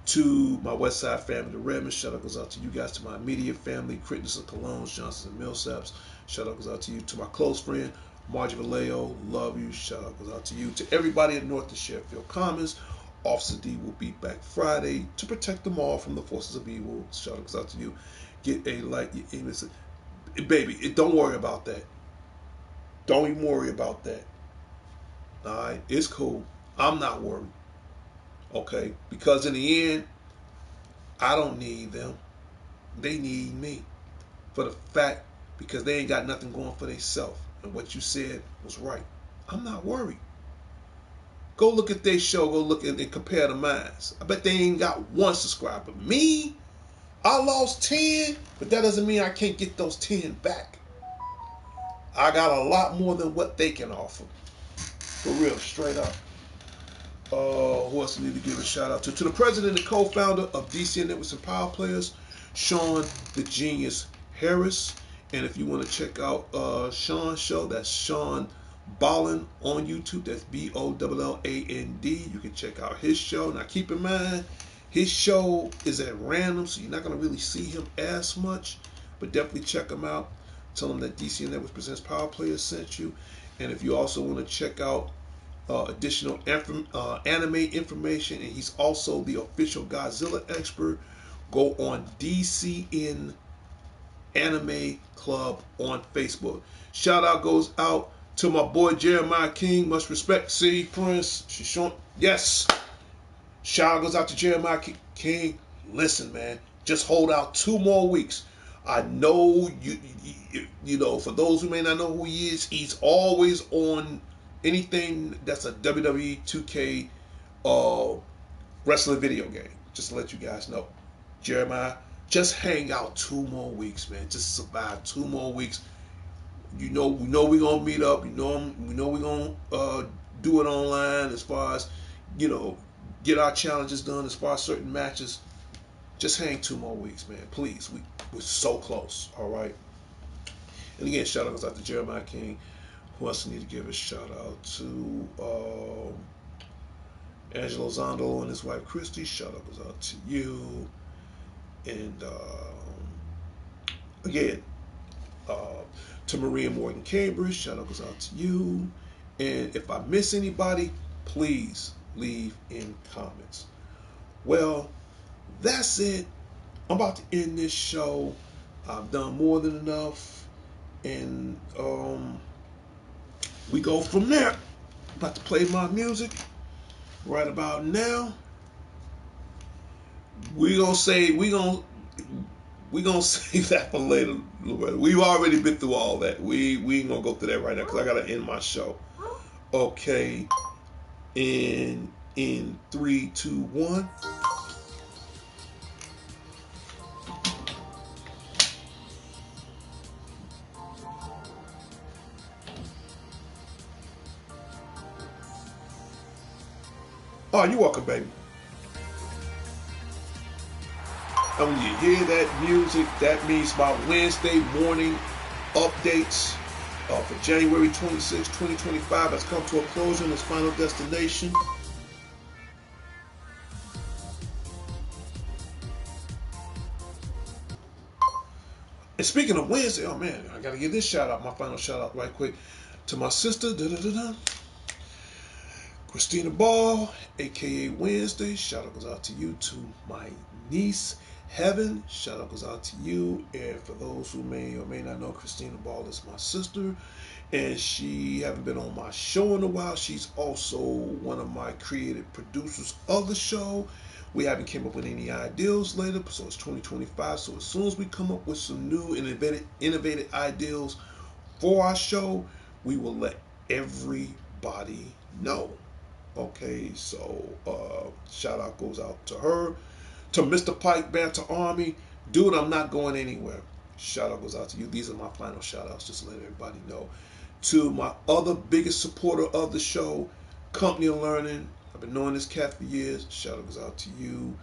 To my West Side family, the Redmond. Shout out goes out to you guys. To my immediate family, Crittens and Colognes, Johnsons and Millsaps. Shout out goes out to you. To my close friend, Margie Vallejo. Love you. Shout out goes out to you. To everybody at North and Sheffield Commons. Officer D will be back Friday to protect them all from the forces of evil. Shout out goes out to you. Get a like, baby. Don't worry about that. Don't even worry about that. All right, it's cool. I'm not worried. Okay, because in the end, I don't need them. They need me. For the fact, because they ain't got nothing going for themselves. And what you said was right. I'm not worried. Go look at their show. Go look and compare the minds. I bet they ain't got 1 subscriber. Me, I lost 10, but that doesn't mean I can't get those 10 back. I got a lot more than what they can offer. For real, straight up. Who else need to give a shout out to? To the president and co-founder of DCN Networks and Power Players, Sean the Genius Harris. And if you want to check out Sean's show, that's Sean Bolland on YouTube. That's BOLLAND. You can check out his show. Now keep in mind, his show is at random, so you're not going to really see him as much. But definitely check him out. Tell him that DCN Networks Presents Power Players sent you. And if you also want to check out additional anime information, and he's also the official Godzilla expert Go on DCN Anime Club on Facebook. Shout out goes out to my boy Jeremiah King. Much respect. See, Prince. She's showing. Yes. Shout out goes out to Jeremiah King. Listen, man. Just hold out 2 more weeks. I know you know, for those who may not know who he is, he's always on anything that's a WWE 2K wrestling video game. Just to let you guys know. Jeremiah, just hang out 2 more weeks, man. Just survive 2 more weeks. We know we're gonna meet up. We know we're gonna do it online as far as, get our challenges done as far as certain matches. Just hang 2 more weeks, man. Please. We're so close. All right. And again, shout out to Jeremiah King. Who else need to give a shout out to? Angelo Zondo and his wife Christy. Shout out goes out to you. And again, to Maria Morgan Cambridge, shout out goes out to you. And if I miss anybody, please leave in comments. Well, that's it. I'm about to end this show. I've done more than enough. And we go from there. I'm about to play my music right about now. We gonna save that for later. We've already been through all that. We ain't gonna go through that right now because I gotta end my show. Okay. In 3, 2, 1. Oh, you're welcome, baby. And when you hear that music, that means my Wednesday morning updates for January 26, 2025 has come to a closure in its final destination. And speaking of Wednesday, oh man, I gotta give this shout out, my final shout out right quick to my sister, Christina Ball, aka Wednesday. Shout out goes out to you. To my niece, Heaven. Shout out goes out to you. And for those who may or may not know, Christina Ball is my sister. And she haven't been on my show in a while. She's also one of my creative producers of the show. We haven't came up with any ideas later, so it's 2025. So as soon as we come up with some new and innovative ideas for our show, we will let everybody know. Okay, so shout out goes out to her. To Mr. Pike Banter Army, dude, I'm not going anywhere. Shout out goes out to you. These are my final shout outs, just to let everybody know. To my other biggest supporter of the show, Company of Learning. I've been knowing this cat for years. Shout out goes out to you.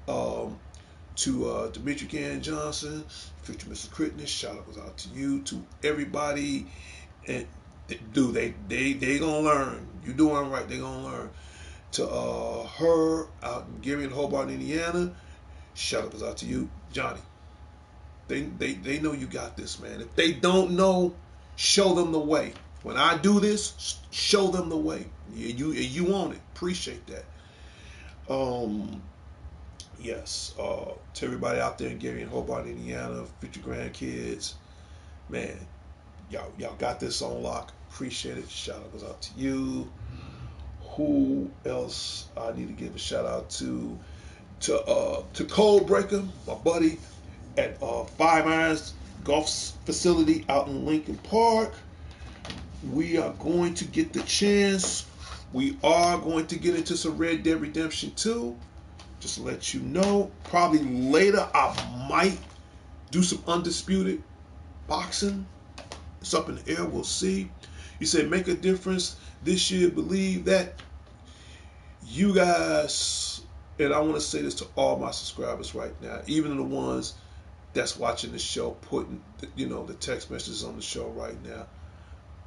To Dimitri Gann Johnson, future Mr. Critness, shout out goes out to you. To everybody, and dude, they gonna learn. You doing right, they gonna learn. To her out in Gary and Hobart, Indiana, shout out goes out to you, Johnny. They know you got this, man. If they don't know, show them the way. When I do this, show them the way. You own it. Appreciate that. Yes. To everybody out there in Gary and Hobart, Indiana, future grandkids, man, y'all got this on lock. Appreciate it. Shout out goes out to you. Who else I need to give a shout out to? To Code Breaker, my buddy at Five Irons Golf Facility out in Lincoln Park. We are going to get the chance. We are going to get into some Red Dead Redemption 2. Just to let you know. Probably later I might do some Undisputed boxing. It's up in the air. We'll see. You said make a difference this year. Believe that. You guys, and I want to say this to all my subscribers right now, even the ones that's watching the show, putting the text messages on the show right now.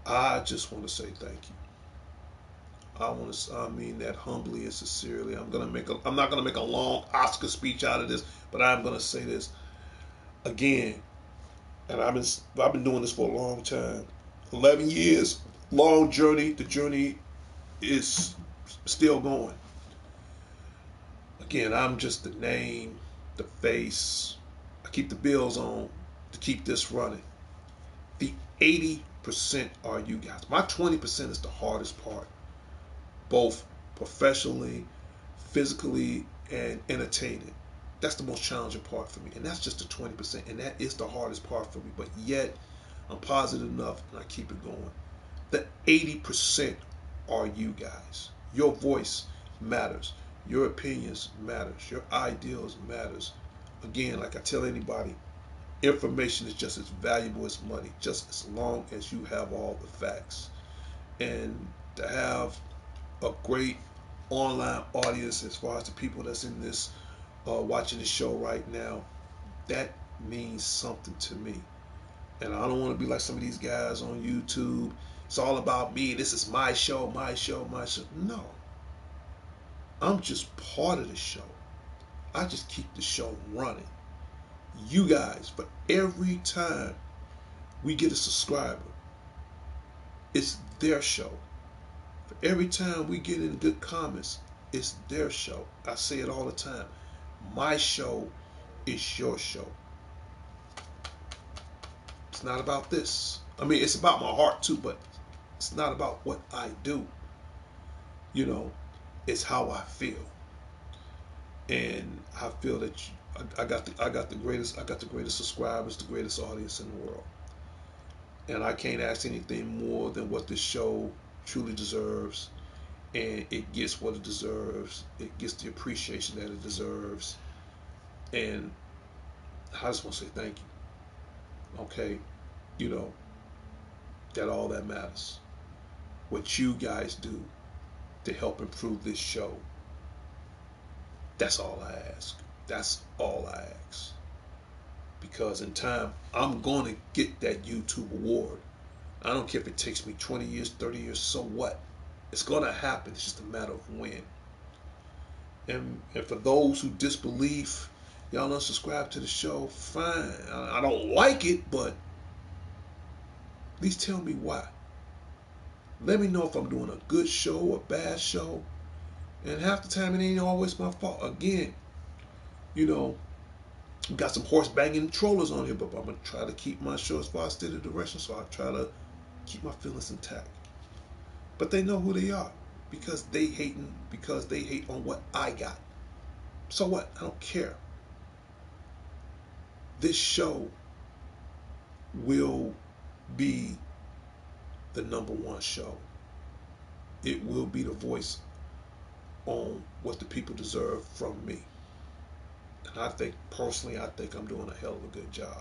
I just want to say thank you. I mean that humbly and sincerely. I'm not gonna make a long Oscar speech out of this, but I'm gonna say this again. And I've been doing this for a long time, 11 years, long journey. The journey is still going. Again, I'm just the the face. I keep the bills on to keep this running. The 80% are you guys. My 20% is the hardest part, both professionally, physically, and entertaining. That's the most challenging part for me, and that's just the 20%, and that is the hardest part for me. But yet, I'm positive enough, and I keep it going. The 80% are you guys. Your voice matters. Your opinions matters. Your ideals matters. Again, like I tell anybody, information is just as valuable as money, just as long as you have all the facts. And to have a great online audience as far as the people that's in this watching the show right now, that means something to me. And I don't want to be like some of these guys on YouTube. It's all about me. This is my show, my show, my show. No, I'm just part of the show. I just keep the show running. You guys, for every time we get a subscriber, it's their show. For every time we get in good comments, it's their show. I say it all the time. My show is your show. It's not about this. I mean, it's about my heart too, but it's not about what I do. You know, it's how I feel. And I feel that I got the greatest subscribers, the greatest audience in the world. And I can't ask anything more than what this show truly deserves. And it gets what it deserves. It gets the appreciation that it deserves. And I just want to say thank you. Okay, you know, that all that matters. What you guys do to help improve this show. That's all I ask. That's all I ask. Because in time, I'm going to get that YouTube award. I don't care if it takes me 20 years, 30 years, so what? It's going to happen. It's just a matter of when. And for those who disbelieve, y'all unsubscribe to the show, fine. I don't like it, but at least tell me why. Let me know if I'm doing a good show, a bad show. And half the time, it ain't always my fault. Again, you know, we got some horse banging trollers on here, but I'm going to try to keep my show as far as steady direction, so I try to keep my feelings intact. But they know who they are because they hate on what I got. So what? I don't care. This show will be the number one show. It will be the voice on what the people deserve from me. And I think, personally, I think I'm doing a hell of a good job.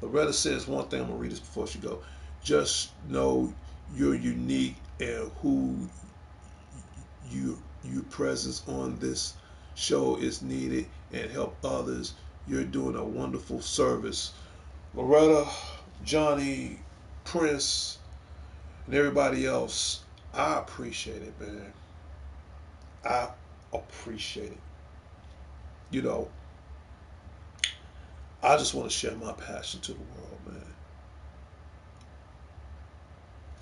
Loretta says one thing, I'm going to read this before she go. Just know you're unique and who your presence on this show is needed and help others. You're doing a wonderful service. Loretta, Johnny, Prince, and everybody else, I appreciate it, man. I appreciate it. You know, I just want to share my passion to the world, man.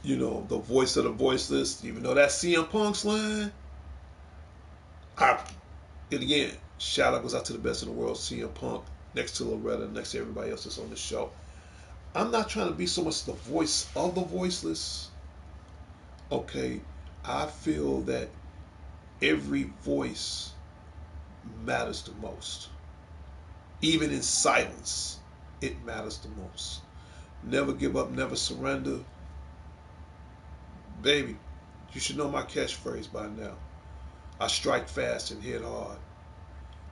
You know, the voice of the voiceless, even though that's CM Punk's line, and again, shout out goes out to the best in the world, CM Punk, next to Loretta, next to everybody else that's on the show. I'm not trying to be so much the voice of the voiceless. Okay, I feel that every voice matters the most. Even in silence, it matters the most. Never give up, never surrender. Baby, you should know my catchphrase by now. I strike fast and hit hard.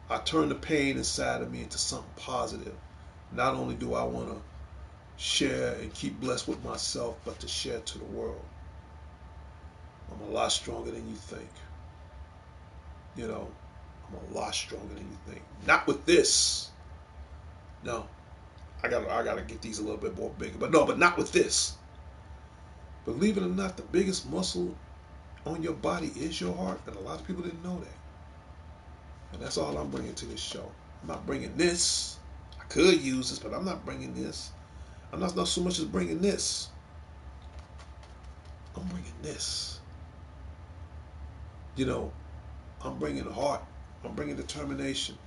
I turn the pain inside of me into something positive. Not only do I want to share and keep blessed with myself, but to share to the world. I'm a lot stronger than you think. You know, I'm a lot stronger than you think. Not with this. No, I gotta get these a little bit more bigger. But not with this. Believe it or not, the biggest muscle on your body is your heart, and a lot of people didn't know that. And that's all I'm bringing to this show. I'm not bringing this. I could use this, but I'm not bringing this. I'm not so much as bringing this. I'm bringing this. You know, I'm bringing heart. I'm bringing determination.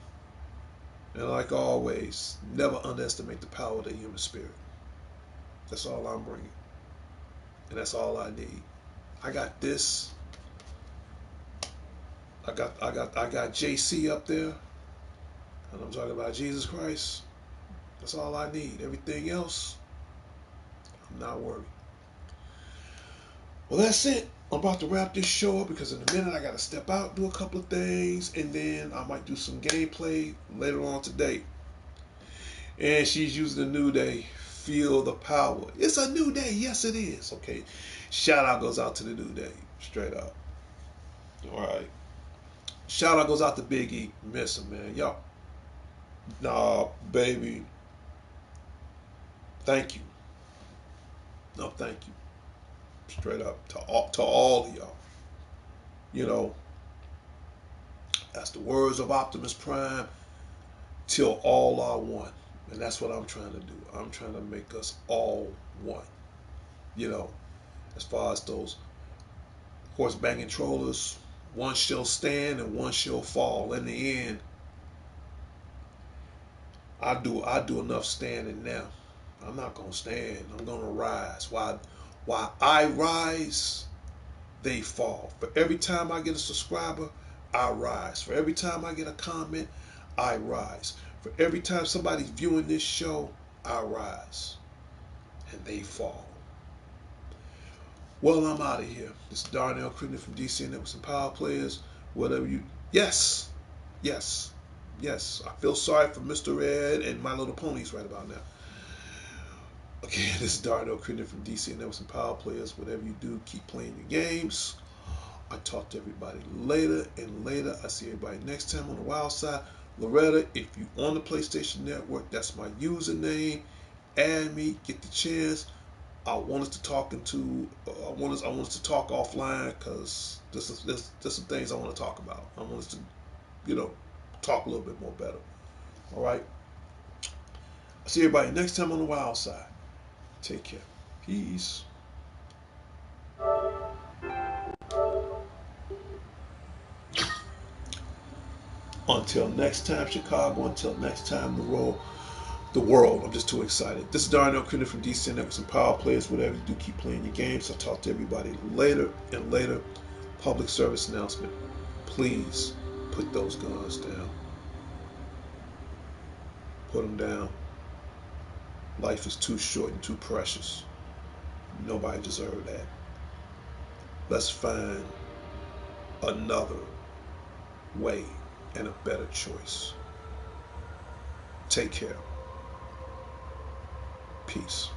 And like always, never underestimate the power of the human spirit. That's all I'm bringing. And that's all I need. I got this. I got JC up there. And I'm talking about Jesus Christ. That's all I need. Everything else, I'm not worried. Well, that's it. I'm about to wrap this show up because in a minute I got to step out, do a couple of things, and then I might do some gameplay later on today. And she's using the new day. Feel the power. It's a new day. Yes, it is. Okay. Shout out goes out to the new day. Straight up. All right. Shout out goes out to Big E. Miss him, man. Y'all. Nah, baby. Thank you. No, thank you. Straight up to all of y'all. You know, that's the words of Optimus Prime. Till all are one, and that's what I'm trying to do. I'm trying to make us all one. You know, as far as those horse banging trollers, one shall stand and one shall fall. In the end, I do enough standing now. I'm not gonna stand. I'm gonna rise. While I rise, they fall. For every time I get a subscriber, I rise. For every time I get a comment, I rise. For every time somebody's viewing this show, I rise. And they fall. Well, I'm out of here. This is Darnell Crittenden from DC Networks and Power Players. Whatever you. Yes. Yes. Yes. I feel sorry for Mr. Ed and My Little Ponies right about now. Okay, this is Darnell Crittenden from DC Networks and Power Players. Whatever you do, keep playing your games. I talk to everybody later and later. I see everybody next time on the wild side. Loretta, if you on the PlayStation Network, that's my username. Add me, get the chance. I want us to talk I want us to talk offline because there's some things I want to talk about. I want us to, talk a little bit more better. All right. I'll see everybody next time on the wild side. Take care. Peace. Until next time, Chicago. Until next time, the world. I'm just too excited. This is Darnell Crittenden from DC Networks and Power Players. Whatever you do, keep playing your games. I'll talk to everybody later and later. Public service announcement. Please put those guns down. Put them down. Life is too short and too precious. Nobody deserves that. Let's find another way and a better choice. Take care. Peace.